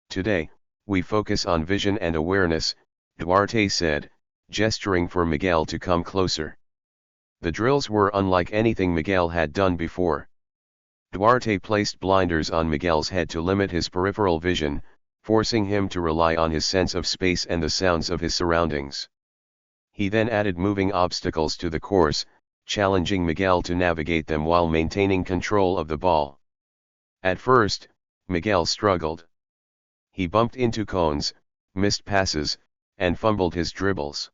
"Today, we focus on vision and awareness," Duarte said, gesturing for Miguel to come closer. The drills were unlike anything Miguel had done before. Duarte placed blinders on Miguel's head to limit his peripheral vision, forcing him to rely on his sense of space and the sounds of his surroundings. He then added moving obstacles to the course, challenging Miguel to navigate them while maintaining control of the ball. At first, Miguel struggled. He bumped into cones, missed passes, and fumbled his dribbles.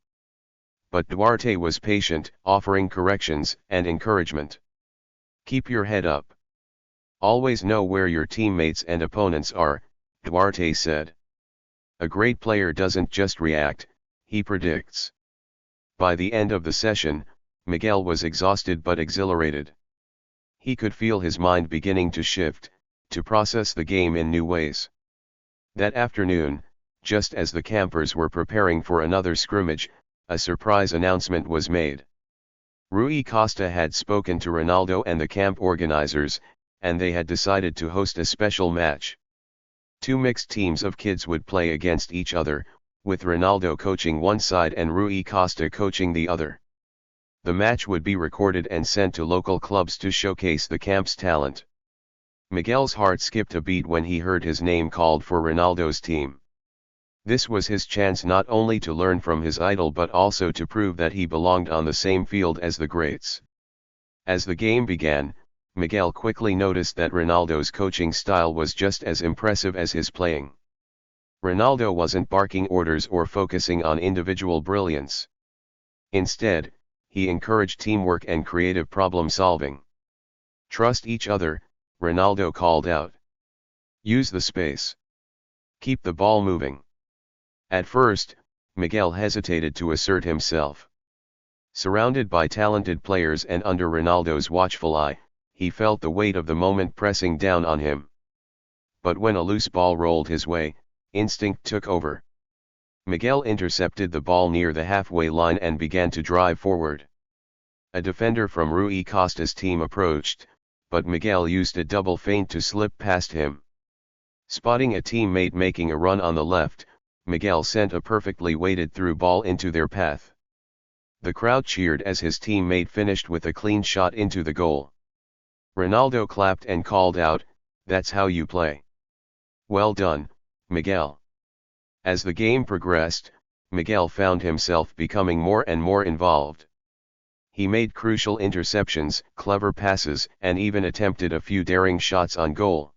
But Duarte was patient, offering corrections and encouragement. "Keep your head up. Always know where your teammates and opponents are," Duarte said. "A great player doesn't just react, he predicts." By the end of the session, Miguel was exhausted but exhilarated. He could feel his mind beginning to shift, to process the game in new ways. That afternoon, just as the campers were preparing for another scrimmage, a surprise announcement was made. Rui Costa had spoken to Ronaldo and the camp organizers, and they had decided to host a special match. 2 mixed teams of kids would play against each other, with Ronaldo coaching one side and Rui Costa coaching the other. The match would be recorded and sent to local clubs to showcase the camp's talent. Miguel's heart skipped a beat when he heard his name called for Ronaldo's team. This was his chance not only to learn from his idol but also to prove that he belonged on the same field as the greats. As the game began, Miguel quickly noticed that Ronaldo's coaching style was just as impressive as his playing. Ronaldo wasn't barking orders or focusing on individual brilliance. Instead, he encouraged teamwork and creative problem solving. "Trust each other," Ronaldo called out. "Use the space. Keep the ball moving." At first, Miguel hesitated to assert himself. Surrounded by talented players and under Ronaldo's watchful eye, he felt the weight of the moment pressing down on him. But when a loose ball rolled his way, instinct took over. Miguel intercepted the ball near the halfway line and began to drive forward. A defender from Rui Costa's team approached, but Miguel used a double feint to slip past him. Spotting a teammate making a run on the left, Miguel sent a perfectly weighted through ball into their path. The crowd cheered as his teammate finished with a clean shot into the goal. Ronaldo clapped and called out, "That's how you play. Well done, Miguel." As the game progressed, Miguel found himself becoming more and more involved. He made crucial interceptions, clever passes, and even attempted a few daring shots on goal.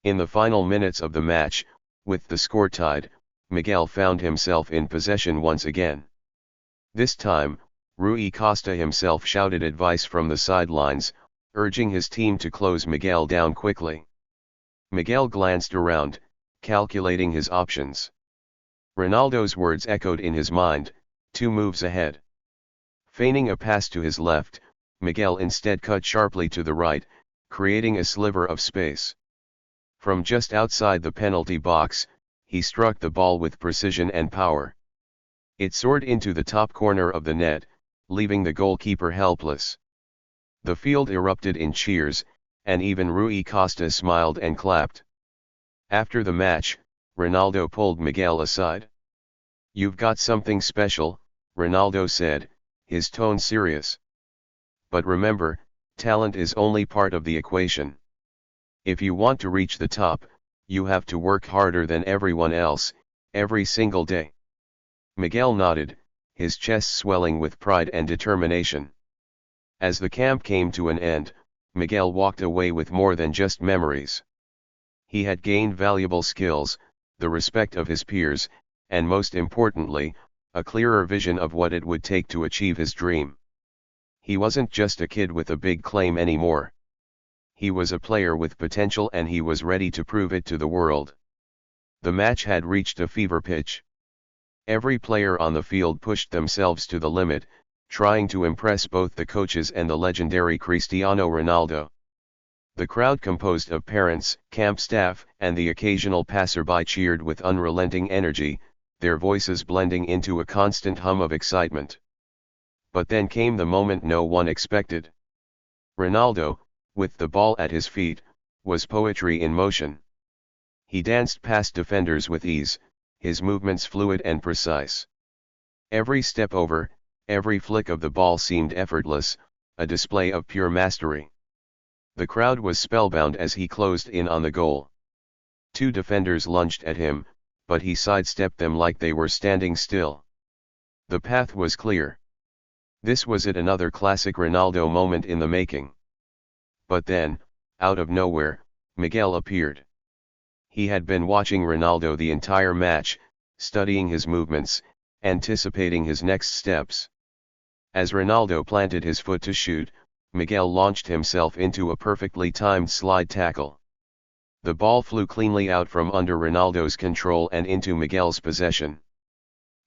In the final minutes of the match, with the score tied, Miguel found himself in possession once again. This time, Rui Costa himself shouted advice from the sidelines, urging his team to close Miguel down quickly. Miguel glanced around, calculating his options. Ronaldo's words echoed in his mind, 2 moves ahead. Feigning a pass to his left, Miguel instead cut sharply to the right, creating a sliver of space. From just outside the penalty box, he struck the ball with precision and power. It soared into the top corner of the net, leaving the goalkeeper helpless. The field erupted in cheers, and even Rui Costa smiled and clapped. After the match, Ronaldo pulled Miguel aside. "You've got something special," Ronaldo said, his tone serious. "But remember, talent is only part of the equation. If you want to reach the top, you have to work harder than everyone else, every single day." Miguel nodded, his chest swelling with pride and determination. As the camp came to an end, Miguel walked away with more than just memories. He had gained valuable skills, the respect of his peers, and most importantly, a clearer vision of what it would take to achieve his dream. He wasn't just a kid with a big claim anymore. He was a player with potential and he was ready to prove it to the world. The match had reached a fever pitch. Every player on the field pushed themselves to the limit, trying to impress both the coaches and the legendary Cristiano Ronaldo. The crowd, composed of parents, camp staff, and the occasional passerby, cheered with unrelenting energy, their voices blending into a constant hum of excitement. But then came the moment no one expected. Ronaldo, with the ball at his feet, was poetry in motion. He danced past defenders with ease, his movements fluid and precise. Every step over, every flick of the ball seemed effortless, a display of pure mastery. The crowd was spellbound as he closed in on the goal. 2 defenders lunged at him, but he sidestepped them like they were standing still. The path was clear. This was it, another classic Ronaldo moment in the making. But then, out of nowhere, Miguel appeared. He had been watching Ronaldo the entire match, studying his movements, anticipating his next steps. As Ronaldo planted his foot to shoot, Miguel launched himself into a perfectly timed slide tackle. The ball flew cleanly out from under Ronaldo's control and into Miguel's possession.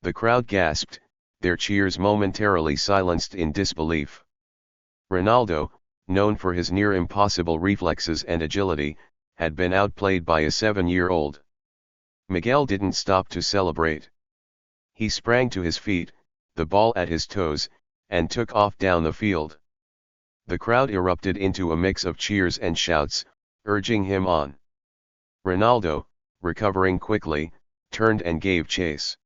The crowd gasped, their cheers momentarily silenced in disbelief. Ronaldo, known for his near-impossible reflexes and agility, had been outplayed by a 7-year-old. Miguel didn't stop to celebrate. He sprang to his feet, the ball at his toes, and took off down the field. The crowd erupted into a mix of cheers and shouts, urging him on. Ronaldo, recovering quickly, turned and gave chase.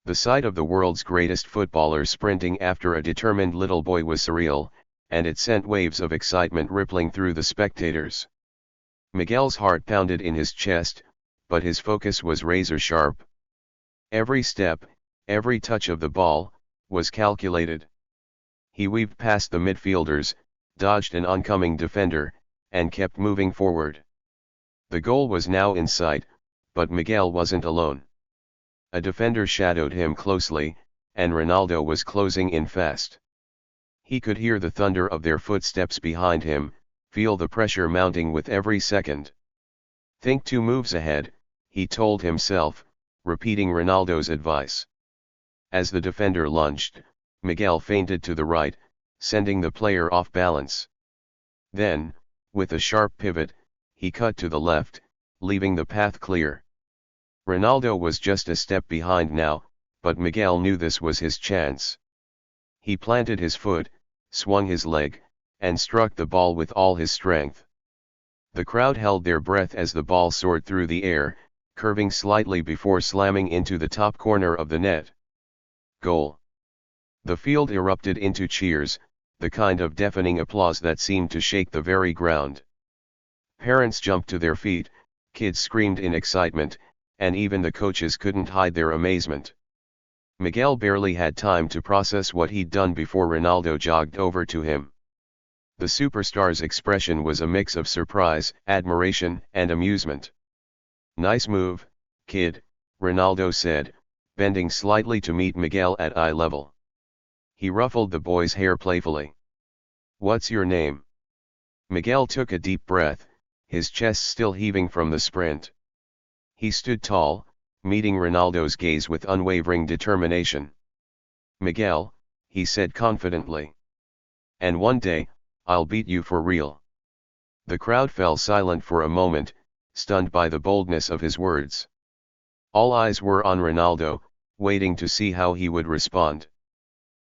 The sight of the world's greatest footballer sprinting after a determined little boy was surreal, and it sent waves of excitement rippling through the spectators. Miguel's heart pounded in his chest, but his focus was razor sharp. Every step, every touch of the ball, was calculated. He weaved past the midfielders, dodged an oncoming defender, and kept moving forward. The goal was now in sight, but Miguel wasn't alone. A defender shadowed him closely, and Ronaldo was closing in fast. He could hear the thunder of their footsteps behind him, feel the pressure mounting with every second. Think 2 moves ahead, he told himself, repeating Ronaldo's advice. As the defender lunged, Miguel feinted to the right, sending the player off balance. Then, with a sharp pivot, he cut to the left, leaving the path clear. Ronaldo was just a step behind now, but Miguel knew this was his chance. He planted his foot, swung his leg, and struck the ball with all his strength. The crowd held their breath as the ball soared through the air, curving slightly before slamming into the top corner of the net. Goal! The field erupted into cheers, the kind of deafening applause that seemed to shake the very ground. Parents jumped to their feet, kids screamed in excitement, and even the coaches couldn't hide their amazement. Miguel barely had time to process what he'd done before Ronaldo jogged over to him. The superstar's expression was a mix of surprise, admiration, and amusement. "Nice move, kid," Ronaldo said, bending slightly to meet Miguel at eye level. He ruffled the boy's hair playfully. "What's your name?" Miguel took a deep breath, his chest still heaving from the sprint. He stood tall, meeting Ronaldo's gaze with unwavering determination. "Miguel," he said confidently. "And one day, I'll beat you for real." The crowd fell silent for a moment, stunned by the boldness of his words. All eyes were on Ronaldo, waiting to see how he would respond.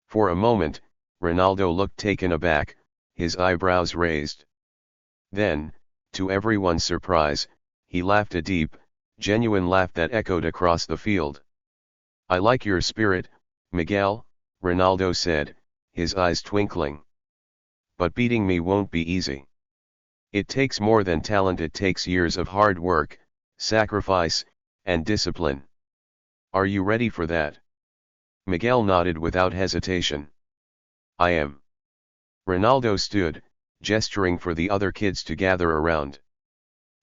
For a moment, Ronaldo looked taken aback, his eyebrows raised. Then, to everyone's surprise, he laughed a deep, genuine laugh that echoed across the field. "I like your spirit, Miguel," Ronaldo said, his eyes twinkling. "But beating me won't be easy. It takes more than talent, it takes years of hard work, sacrifice, and discipline. Are you ready for that?" Miguel nodded without hesitation. "I am." Ronaldo stood, gesturing for the other kids to gather around.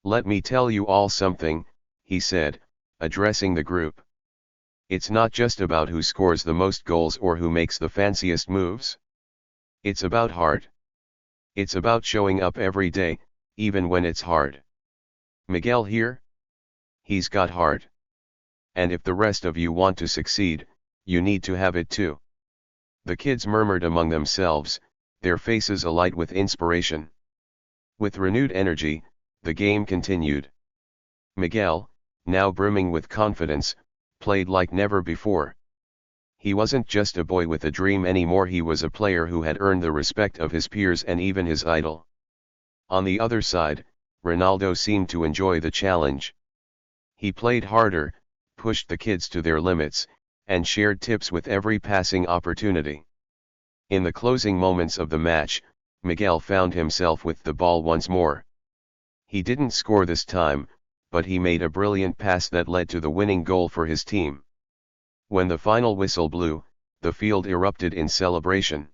"Let me tell you all something," he said, addressing the group. "It's not just about who scores the most goals or who makes the fanciest moves. It's about heart. It's about showing up every day, even when it's hard. Miguel here? He's got heart. And if the rest of you want to succeed, you need to have it too." The kids murmured among themselves, their faces alight with inspiration. With renewed energy, the game continued. Miguel, now brimming with confidence, played like never before. He wasn't just a boy with a dream anymore, he was a player who had earned the respect of his peers and even his idol. On the other side, Ronaldo seemed to enjoy the challenge. He played harder, pushed the kids to their limits, and shared tips with every passing opportunity. In the closing moments of the match, Miguel found himself with the ball once more. He didn't score this time, but he made a brilliant pass that led to the winning goal for his team. When the final whistle blew, the field erupted in celebration.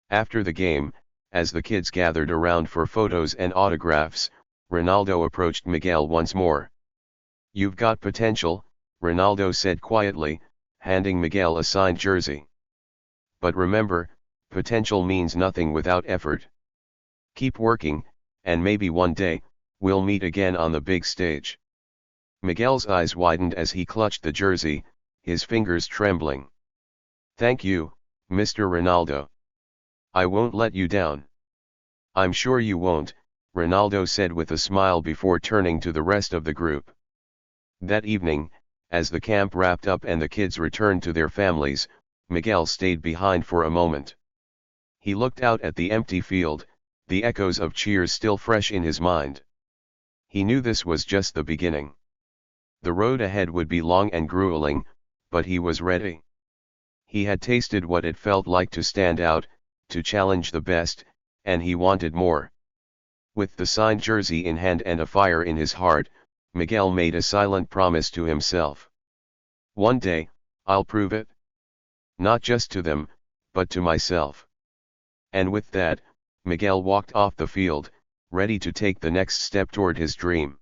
After the game, as the kids gathered around for photos and autographs, Ronaldo approached Miguel once more. "You've got potential," Ronaldo said quietly, handing Miguel a signed jersey. "But remember, potential means nothing without effort. Keep working, and maybe one day, we'll meet again on the big stage." Miguel's eyes widened as he clutched the jersey, his fingers trembling. "Thank you, Mr. Ronaldo. I won't let you down." "I'm sure you won't," Ronaldo said with a smile before turning to the rest of the group. That evening, as the camp wrapped up and the kids returned to their families, Miguel stayed behind for a moment. He looked out at the empty field, the echoes of cheers still fresh in his mind. He knew this was just the beginning. The road ahead would be long and grueling, but he was ready. He had tasted what it felt like to stand out, to challenge the best, and he wanted more. With the signed jersey in hand and a fire in his heart, Miguel made a silent promise to himself. One day, I'll prove it. Not just to them, but to myself. And with that, Miguel walked off the field, ready to take the next step toward his dream.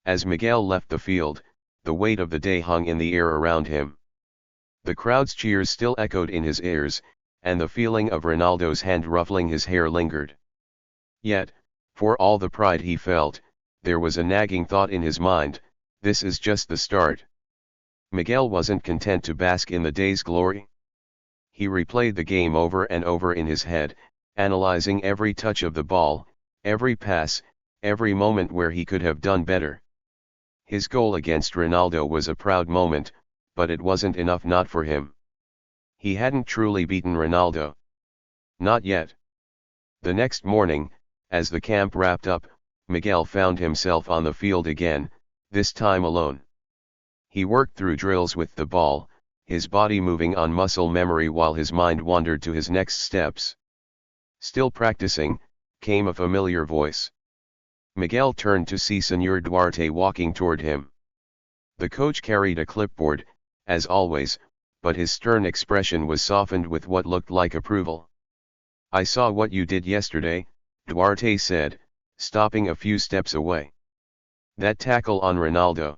As Miguel left the field, the weight of the day hung in the air around him. The crowd's cheers still echoed in his ears, and the feeling of Ronaldo's hand ruffling his hair lingered. Yet, for all the pride he felt, there was a nagging thought in his mind: this is just the start. Miguel wasn't content to bask in the day's glory. He replayed the game over and over in his head, analyzing every touch of the ball, every pass, every moment where he could have done better. His goal against Ronaldo was a proud moment, but it wasn't enough, not for him. He hadn't truly beaten Ronaldo. Not yet. The next morning, as the camp wrapped up, Miguel found himself on the field again, this time alone. He worked through drills with the ball, his body moving on muscle memory while his mind wandered to his next steps. Still practicing, came a familiar voice. Miguel turned to see Señor Duarte walking toward him. The coach carried a clipboard, as always, but his stern expression was softened with what looked like approval. "I saw what you did yesterday," Duarte said, stopping a few steps away. "That tackle on Ronaldo.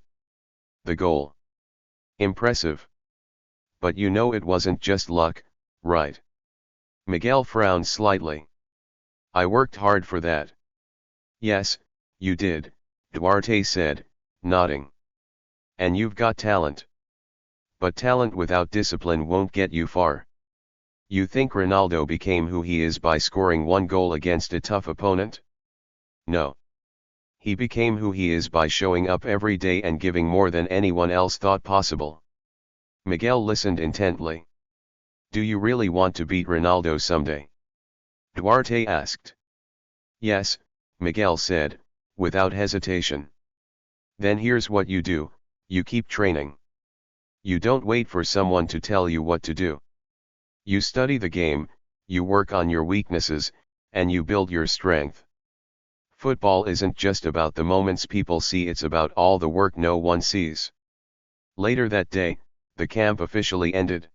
The goal. Impressive. But you know it wasn't just luck, right?" Miguel frowned slightly. "I worked hard for that." "Yes, you did," Duarte said, nodding. "And you've got talent. But talent without discipline won't get you far. You think Ronaldo became who he is by scoring one goal against a tough opponent? No. He became who he is by showing up every day and giving more than anyone else thought possible." Miguel listened intently. "Do you really want to beat Ronaldo someday?" Duarte asked. "Yes," Miguel said, without hesitation. "Then here's what you do: you keep training. You don't wait for someone to tell you what to do. You study the game, you work on your weaknesses, and you build your strength. Football isn't just about the moments people see, it's about all the work no one sees." Later that day, the camp officially ended.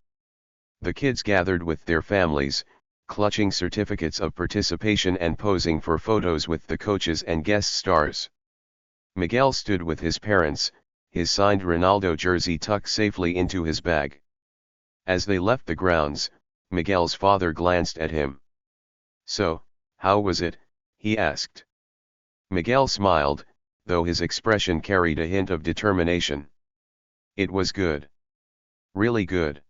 The kids gathered with their families, clutching certificates of participation and posing for photos with the coaches and guest stars. Miguel stood with his parents, his signed Ronaldo jersey tucked safely into his bag. As they left the grounds, Miguel's father glanced at him. "So, how was it?" he asked. Miguel smiled, though his expression carried a hint of determination. "It was good. Really good.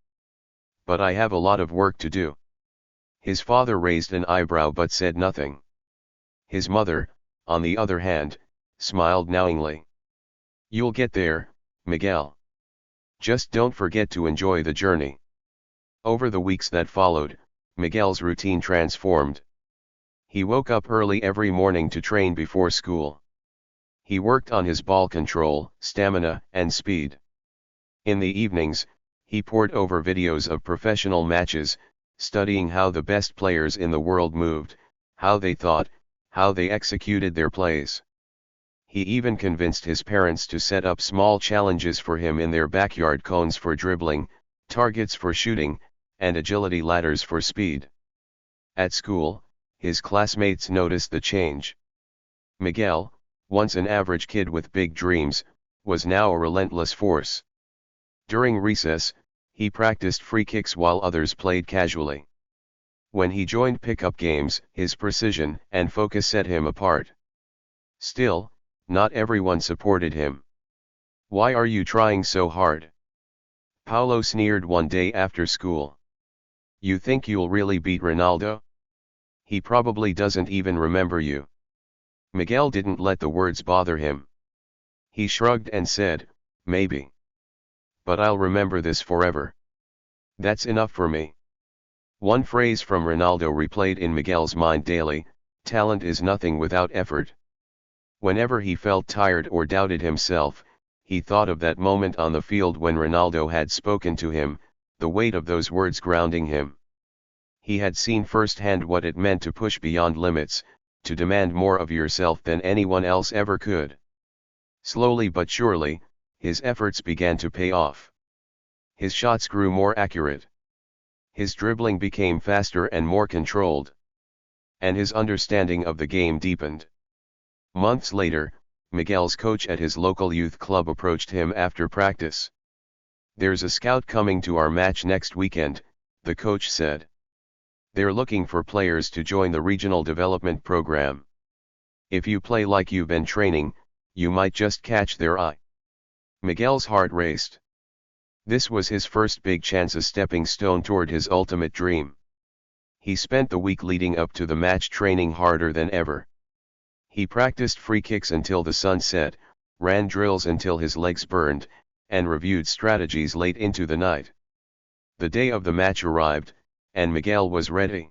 But I have a lot of work to do." His father raised an eyebrow but said nothing. His mother, on the other hand, smiled knowingly. "You'll get there, Miguel. Just don't forget to enjoy the journey." Over the weeks that followed, Miguel's routine transformed. He woke up early every morning to train before school. He worked on his ball control, stamina, and speed. In the evenings, he pored over videos of professional matches, studying how the best players in the world moved, how they thought, how they executed their plays. He even convinced his parents to set up small challenges for him in their backyard: cones for dribbling, targets for shooting, and agility ladders for speed. At school, his classmates noticed the change. Miguel, once an average kid with big dreams, was now a relentless force. During recess, he practiced free kicks while others played casually. When he joined pickup games, his precision and focus set him apart. Still, not everyone supported him. "Why are you trying so hard?" Paulo sneered one day after school. "You think you'll really beat Ronaldo? He probably doesn't even remember you." Miguel didn't let the words bother him. He shrugged and said, "Maybe. But I'll remember this forever. That's enough for me." One phrase from Ronaldo replayed in Miguel's mind daily: talent is nothing without effort. Whenever he felt tired or doubted himself, he thought of that moment on the field when Ronaldo had spoken to him, the weight of those words grounding him. He had seen firsthand what it meant to push beyond limits, to demand more of yourself than anyone else ever could. Slowly but surely, his efforts began to pay off. His shots grew more accurate. His dribbling became faster and more controlled. And his understanding of the game deepened. Months later, Miguel's coach at his local youth club approached him after practice. "There's a scout coming to our match next weekend," the coach said. "They're looking for players to join the regional development program. If you play like you've been training, you might just catch their eye." Miguel's heart raced. This was his first big chance, a stepping stone toward his ultimate dream. He spent the week leading up to the match training harder than ever. He practiced free kicks until the sun set, ran drills until his legs burned, and reviewed strategies late into the night. The day of the match arrived, and Miguel was ready.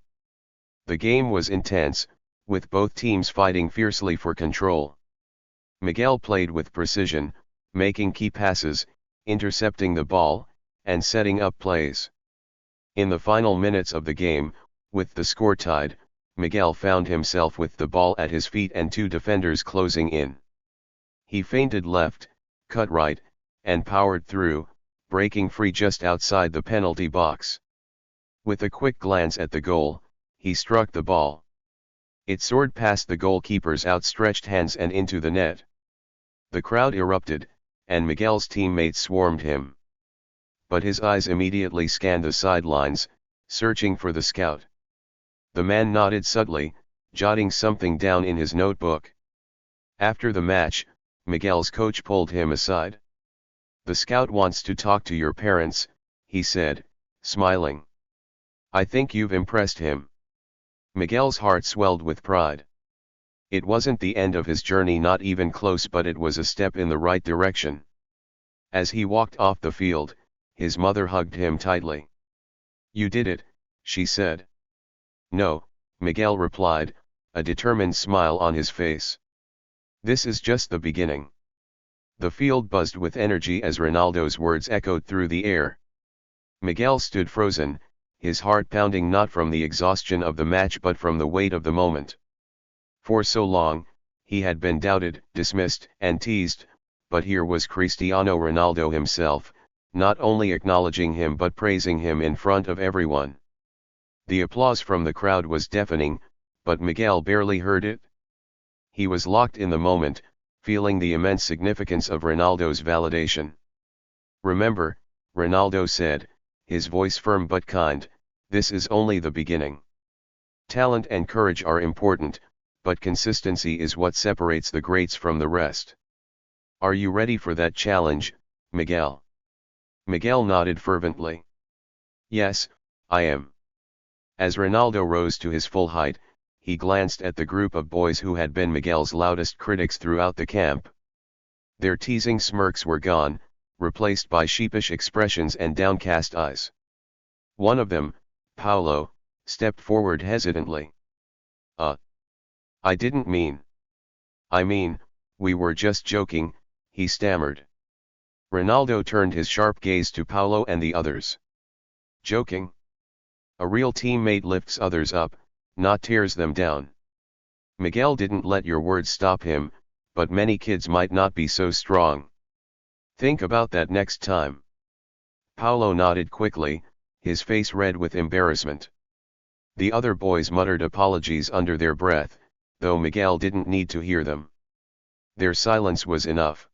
The game was intense, with both teams fighting fiercely for control. Miguel played with precision, making key passes, intercepting the ball, and setting up plays. In the final minutes of the game, with the score tied, Miguel found himself with the ball at his feet and two defenders closing in. He feinted left, cut right, and powered through, breaking free just outside the penalty box. With a quick glance at the goal, he struck the ball. It soared past the goalkeeper's outstretched hands and into the net. The crowd erupted, and Miguel's teammates swarmed him. But his eyes immediately scanned the sidelines, searching for the scout. The man nodded subtly, jotting something down in his notebook. After the match, Miguel's coach pulled him aside. "The scout wants to talk to your parents," he said, smiling. "I think you've impressed him." Miguel's heart swelled with pride. It wasn't the end of his journey, not even close, but it was a step in the right direction. As he walked off the field, his mother hugged him tightly. "You did it," she said. "No," Miguel replied, a determined smile on his face. "This is just the beginning." The field buzzed with energy as Ronaldo's words echoed through the air. Miguel stood frozen, his heart pounding not from the exhaustion of the match but from the weight of the moment. For so long, he had been doubted, dismissed, and teased, but here was Cristiano Ronaldo himself, not only acknowledging him but praising him in front of everyone. The applause from the crowd was deafening, but Miguel barely heard it. He was locked in the moment, feeling the immense significance of Ronaldo's validation. "Remember," Ronaldo said, his voice firm but kind, "this is only the beginning. Talent and courage are important, but consistency is what separates the greats from the rest. Are you ready for that challenge, Miguel?" Miguel nodded fervently. "Yes, I am." As Ronaldo rose to his full height, he glanced at the group of boys who had been Miguel's loudest critics throughout the camp. Their teasing smirks were gone, replaced by sheepish expressions and downcast eyes. One of them, Paulo, stepped forward hesitantly. I didn't mean. I mean, we were just joking," he stammered. Ronaldo turned his sharp gaze to Paulo and the others. "Joking? A real teammate lifts others up, not tears them down. Miguel didn't let your words stop him, but many kids might not be so strong. Think about that next time." Paulo nodded quickly, his face red with embarrassment. The other boys muttered apologies under their breath, though Miguel didn't need to hear them. Their silence was enough.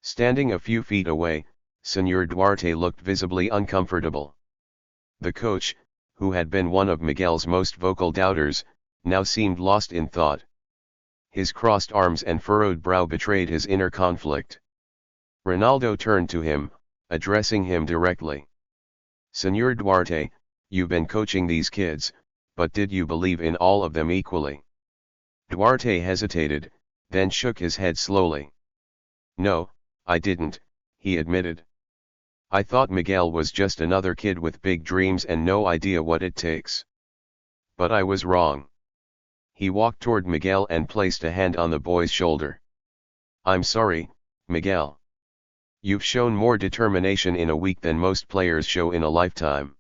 Standing a few feet away, Senor Duarte looked visibly uncomfortable. The coach, who had been one of Miguel's most vocal doubters, now seemed lost in thought. His crossed arms and furrowed brow betrayed his inner conflict. Ronaldo turned to him, addressing him directly. "Senor Duarte, you've been coaching these kids, but did you believe in all of them equally?" Duarte hesitated, then shook his head slowly. "No, I didn't," he admitted. "I thought Miguel was just another kid with big dreams and no idea what it takes. But I was wrong." He walked toward Miguel and placed a hand on the boy's shoulder. "I'm sorry, Miguel. You've shown more determination in a week than most players show in a lifetime.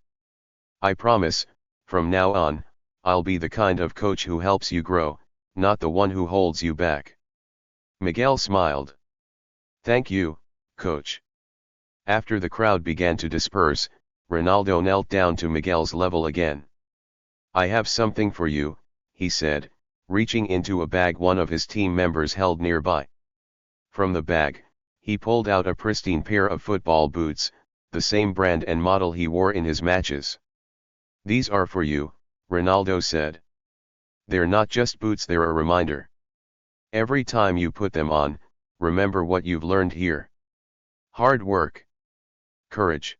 I promise, from now on, I'll be the kind of coach who helps you grow, not the one who holds you back." Miguel smiled. "Thank you, coach." After the crowd began to disperse, Ronaldo knelt down to Miguel's level again. "I have something for you," he said, reaching into a bag one of his team members held nearby. From the bag, he pulled out a pristine pair of football boots, the same brand and model he wore in his matches. "These are for you," Ronaldo said. "They're not just boots, they're a reminder. Every time you put them on, remember what you've learned here. Hard work, courage,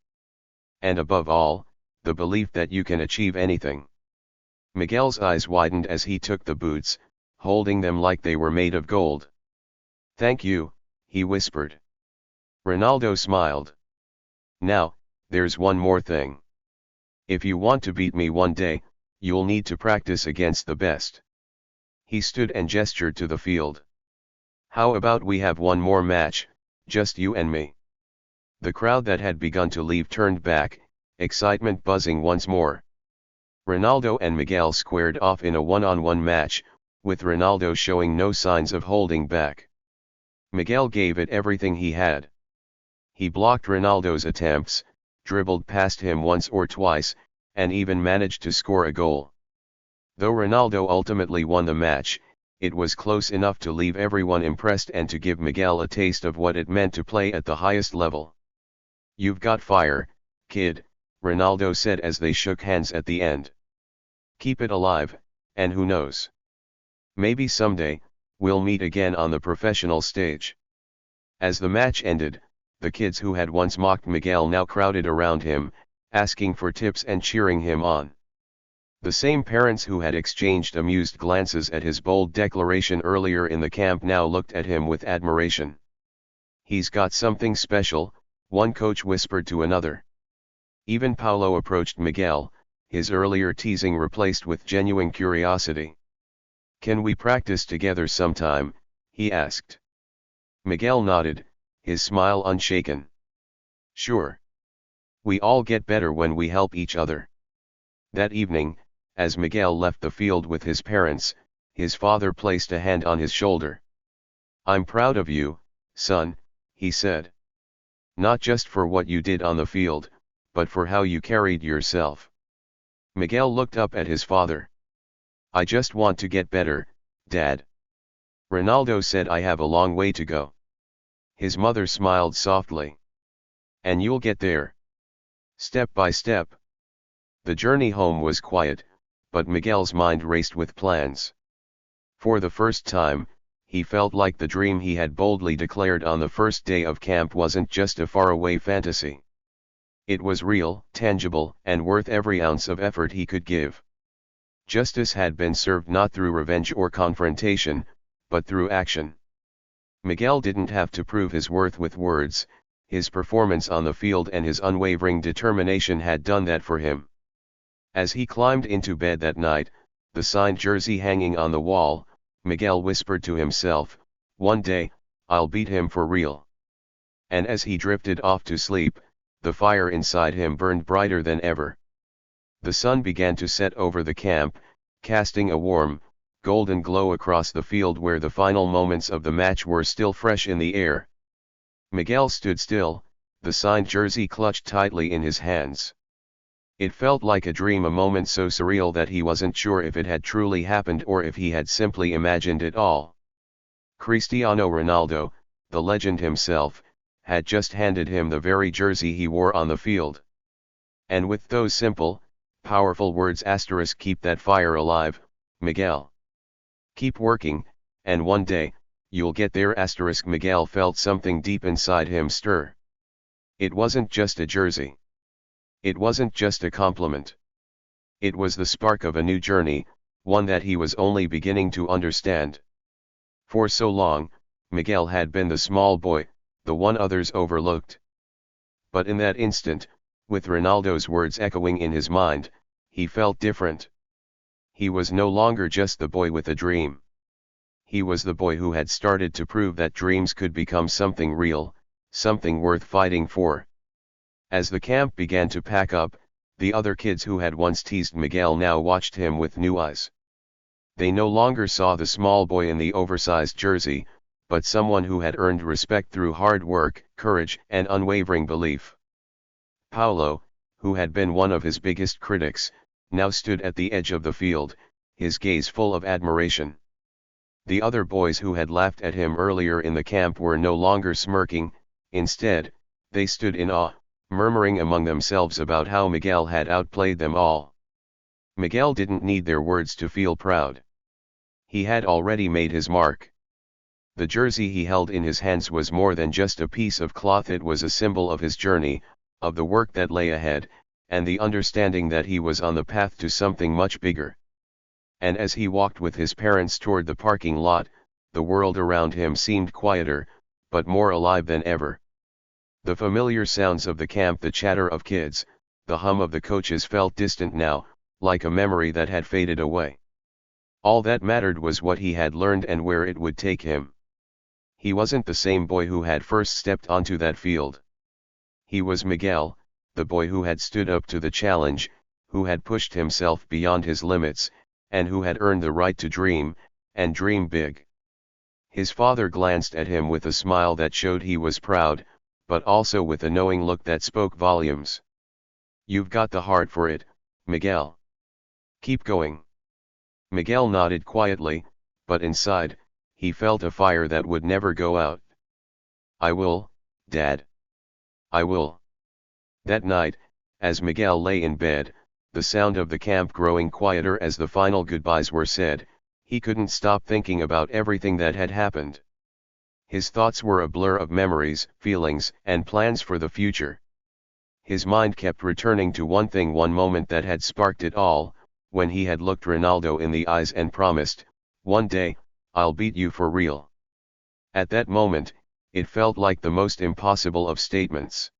and above all, the belief that you can achieve anything." Miguel's eyes widened as he took the boots, holding them like they were made of gold. "Thank you," he whispered. Ronaldo smiled. "Now, there's one more thing. If you want to beat me one day, you'll need to practice against the best." He stood and gestured to the field. "How about we have one more match, just you and me?" The crowd that had begun to leave turned back, excitement buzzing once more. Ronaldo and Miguel squared off in a one-on-one match, with Ronaldo showing no signs of holding back. Miguel gave it everything he had. He blocked Ronaldo's attempts, dribbled past him once or twice, and even managed to score a goal. Though Ronaldo ultimately won the match, it was close enough to leave everyone impressed and to give Miguel a taste of what it meant to play at the highest level. "You've got fire, kid," Ronaldo said as they shook hands at the end. "Keep it alive, and who knows? Maybe someday, we'll meet again on the professional stage." As the match ended, the kids who had once mocked Miguel now crowded around him, asking for tips and cheering him on. The same parents who had exchanged amused glances at his bold declaration earlier in the camp now looked at him with admiration. "He's got something special," one coach whispered to another. Even Paulo approached Miguel, his earlier teasing replaced with genuine curiosity. "Can we practice together sometime?" he asked. Miguel nodded, his smile unshaken. "Sure. We all get better when we help each other." That evening, as Miguel left the field with his parents, his father placed a hand on his shoulder. "I'm proud of you, son," he said. "Not just for what you did on the field, but for how you carried yourself." Miguel looked up at his father. "I just want to get better, Dad." Ronaldo said, "I have a long way to go." His mother smiled softly. "And you'll get there. Step by step." The journey home was quiet, but Miguel's mind raced with plans. For the first time, he felt like the dream he had boldly declared on the first day of camp wasn't just a faraway fantasy. It was real, tangible, and worth every ounce of effort he could give. Justice had been served not through revenge or confrontation, but through action. Miguel didn't have to prove his worth with words, his performance on the field and his unwavering determination had done that for him. As he climbed into bed that night, the signed jersey hanging on the wall, Miguel whispered to himself, "One day, I'll beat him for real." And as he drifted off to sleep, the fire inside him burned brighter than ever. The sun began to set over the camp, casting a warm, golden glow across the field where the final moments of the match were still fresh in the air. Miguel stood still, the signed jersey clutched tightly in his hands. It felt like a dream, a moment so surreal that he wasn't sure if it had truly happened or if he had simply imagined it all. Cristiano Ronaldo, the legend himself, had just handed him the very jersey he wore on the field. And with those simple, powerful words, "keep that fire alive, Miguel. Keep working, and one day, you'll get there." Miguel felt something deep inside him stir. It wasn't just a jersey. It wasn't just a compliment. It was the spark of a new journey, one that he was only beginning to understand. For so long, Miguel had been the small boy, the one others overlooked. But in that instant, with Ronaldo's words echoing in his mind, he felt different. He was no longer just the boy with a dream. He was the boy who had started to prove that dreams could become something real, something worth fighting for. As the camp began to pack up, the other kids who had once teased Miguel now watched him with new eyes. They no longer saw the small boy in the oversized jersey, but someone who had earned respect through hard work, courage and unwavering belief. Paulo, who had been one of his biggest critics, now stood at the edge of the field, his gaze full of admiration. The other boys who had laughed at him earlier in the camp were no longer smirking, instead, they stood in awe, murmuring among themselves about how Miguel had outplayed them all. Miguel didn't need their words to feel proud. He had already made his mark. The jersey he held in his hands was more than just a piece of cloth. It was a symbol of his journey, of the work that lay ahead, and the understanding that he was on the path to something much bigger. And as he walked with his parents toward the parking lot, the world around him seemed quieter, but more alive than ever. The familiar sounds of the camp, the chatter of kids, the hum of the coaches felt distant now, like a memory that had faded away. All that mattered was what he had learned and where it would take him. He wasn't the same boy who had first stepped onto that field. He was Miguel, the boy who had stood up to the challenge, who had pushed himself beyond his limits, and who had earned the right to dream, and dream big. His father glanced at him with a smile that showed he was proud, but also with a knowing look that spoke volumes. "You've got the heart for it, Miguel. Keep going." Miguel nodded quietly, but inside, he felt a fire that would never go out. "I will, Dad. I will." That night, as Miguel lay in bed, the sound of the camp growing quieter as the final goodbyes were said, he couldn't stop thinking about everything that had happened. His thoughts were a blur of memories, feelings, and plans for the future. His mind kept returning to one thing, one moment that had sparked it all, when he had looked Ronaldo in the eyes and promised, "One day, I'll beat you for real." At that moment, it felt like the most impossible of statements.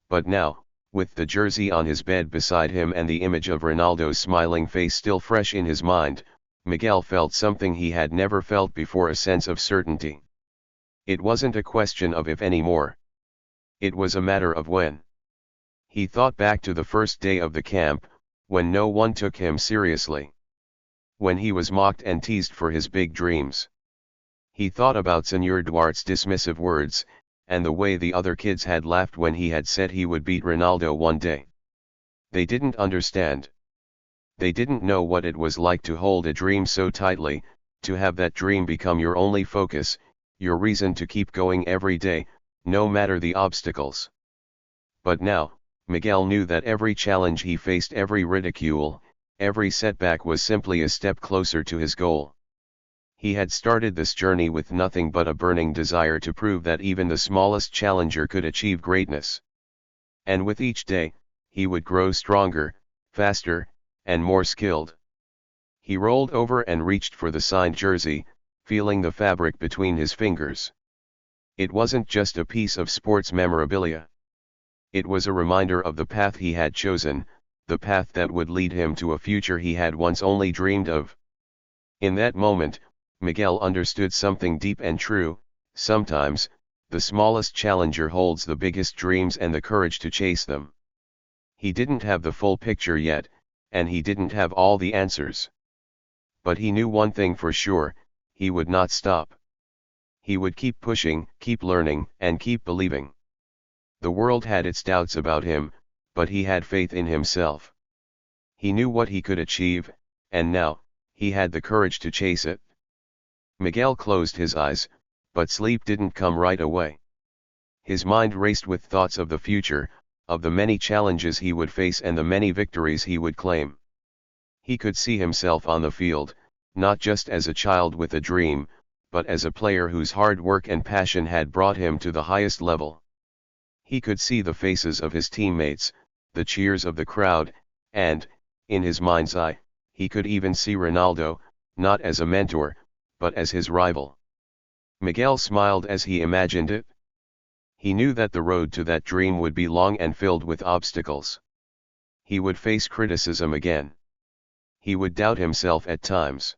But now, with the jersey on his bed beside him and the image of Ronaldo's smiling face still fresh in his mind, Miguel felt something he had never felt before, a sense of certainty. It wasn't a question of if anymore. It was a matter of when. He thought back to the first day of the camp, when no one took him seriously. When he was mocked and teased for his big dreams. He thought about Senor Duarte's dismissive words, and the way the other kids had laughed when he had said he would beat Ronaldo one day. They didn't understand. They didn't know what it was like to hold a dream so tightly, to have that dream become your only focus, your reason to keep going every day, no matter the obstacles. But now, Miguel knew that every challenge he faced, every ridicule, every setback was simply a step closer to his goal. He had started this journey with nothing but a burning desire to prove that even the smallest challenger could achieve greatness. And with each day, he would grow stronger, faster, and more skilled. He rolled over and reached for the signed jersey, feeling the fabric between his fingers. It wasn't just a piece of sports memorabilia. It was a reminder of the path he had chosen, the path that would lead him to a future he had once only dreamed of. In that moment, Miguel understood something deep and true: sometimes, the smallest challenger holds the biggest dreams and the courage to chase them. He didn't have the full picture yet, and he didn't have all the answers. But he knew one thing for sure: he would not stop. He would keep pushing, keep learning, and keep believing. The world had its doubts about him, but he had faith in himself. He knew what he could achieve, and now, he had the courage to chase it. Miguel closed his eyes, but sleep didn't come right away. His mind raced with thoughts of the future, of the many challenges he would face and the many victories he would claim. He could see himself on the field, not just as a child with a dream, but as a player whose hard work and passion had brought him to the highest level. He could see the faces of his teammates, the cheers of the crowd, and, in his mind's eye, he could even see Ronaldo, not as a mentor, but as his rival. Miguel smiled as he imagined it. He knew that the road to that dream would be long and filled with obstacles. He would face criticism again. He would doubt himself at times.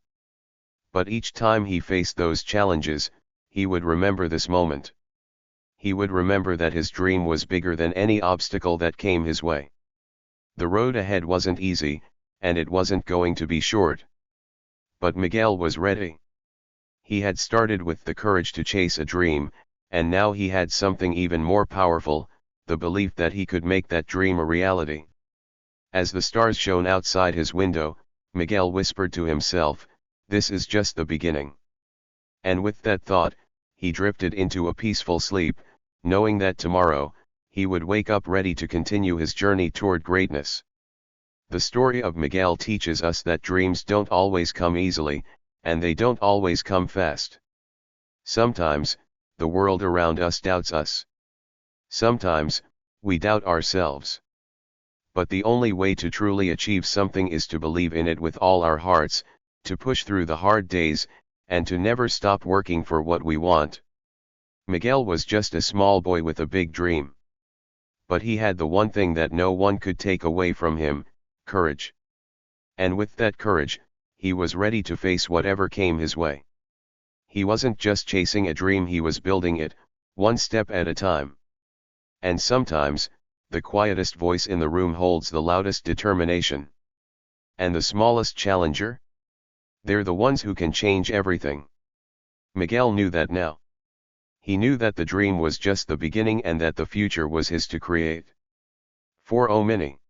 But each time he faced those challenges, he would remember this moment. He would remember that his dream was bigger than any obstacle that came his way. The road ahead wasn't easy, and it wasn't going to be short. But Miguel was ready. He had started with the courage to chase a dream, and now he had something even more powerful, the belief that he could make that dream a reality. As the stars shone outside his window, Miguel whispered to himself, "This is just the beginning." And with that thought, he drifted into a peaceful sleep, knowing that tomorrow, he would wake up ready to continue his journey toward greatness. The story of Miguel teaches us that dreams don't always come easily, and they don't always come fast. Sometimes, the world around us doubts us. Sometimes, we doubt ourselves. But the only way to truly achieve something is to believe in it with all our hearts, to push through the hard days, and to never stop working for what we want. Miguel was just a small boy with a big dream. But he had the one thing that no one could take away from him, courage. And with that courage, he was ready to face whatever came his way. He wasn't just chasing a dream, he was building it, one step at a time. And sometimes, the quietest voice in the room holds the loudest determination. And the smallest challenger? They're the ones who can change everything. Miguel knew that now. He knew that the dream was just the beginning and that the future was his to create. For oh many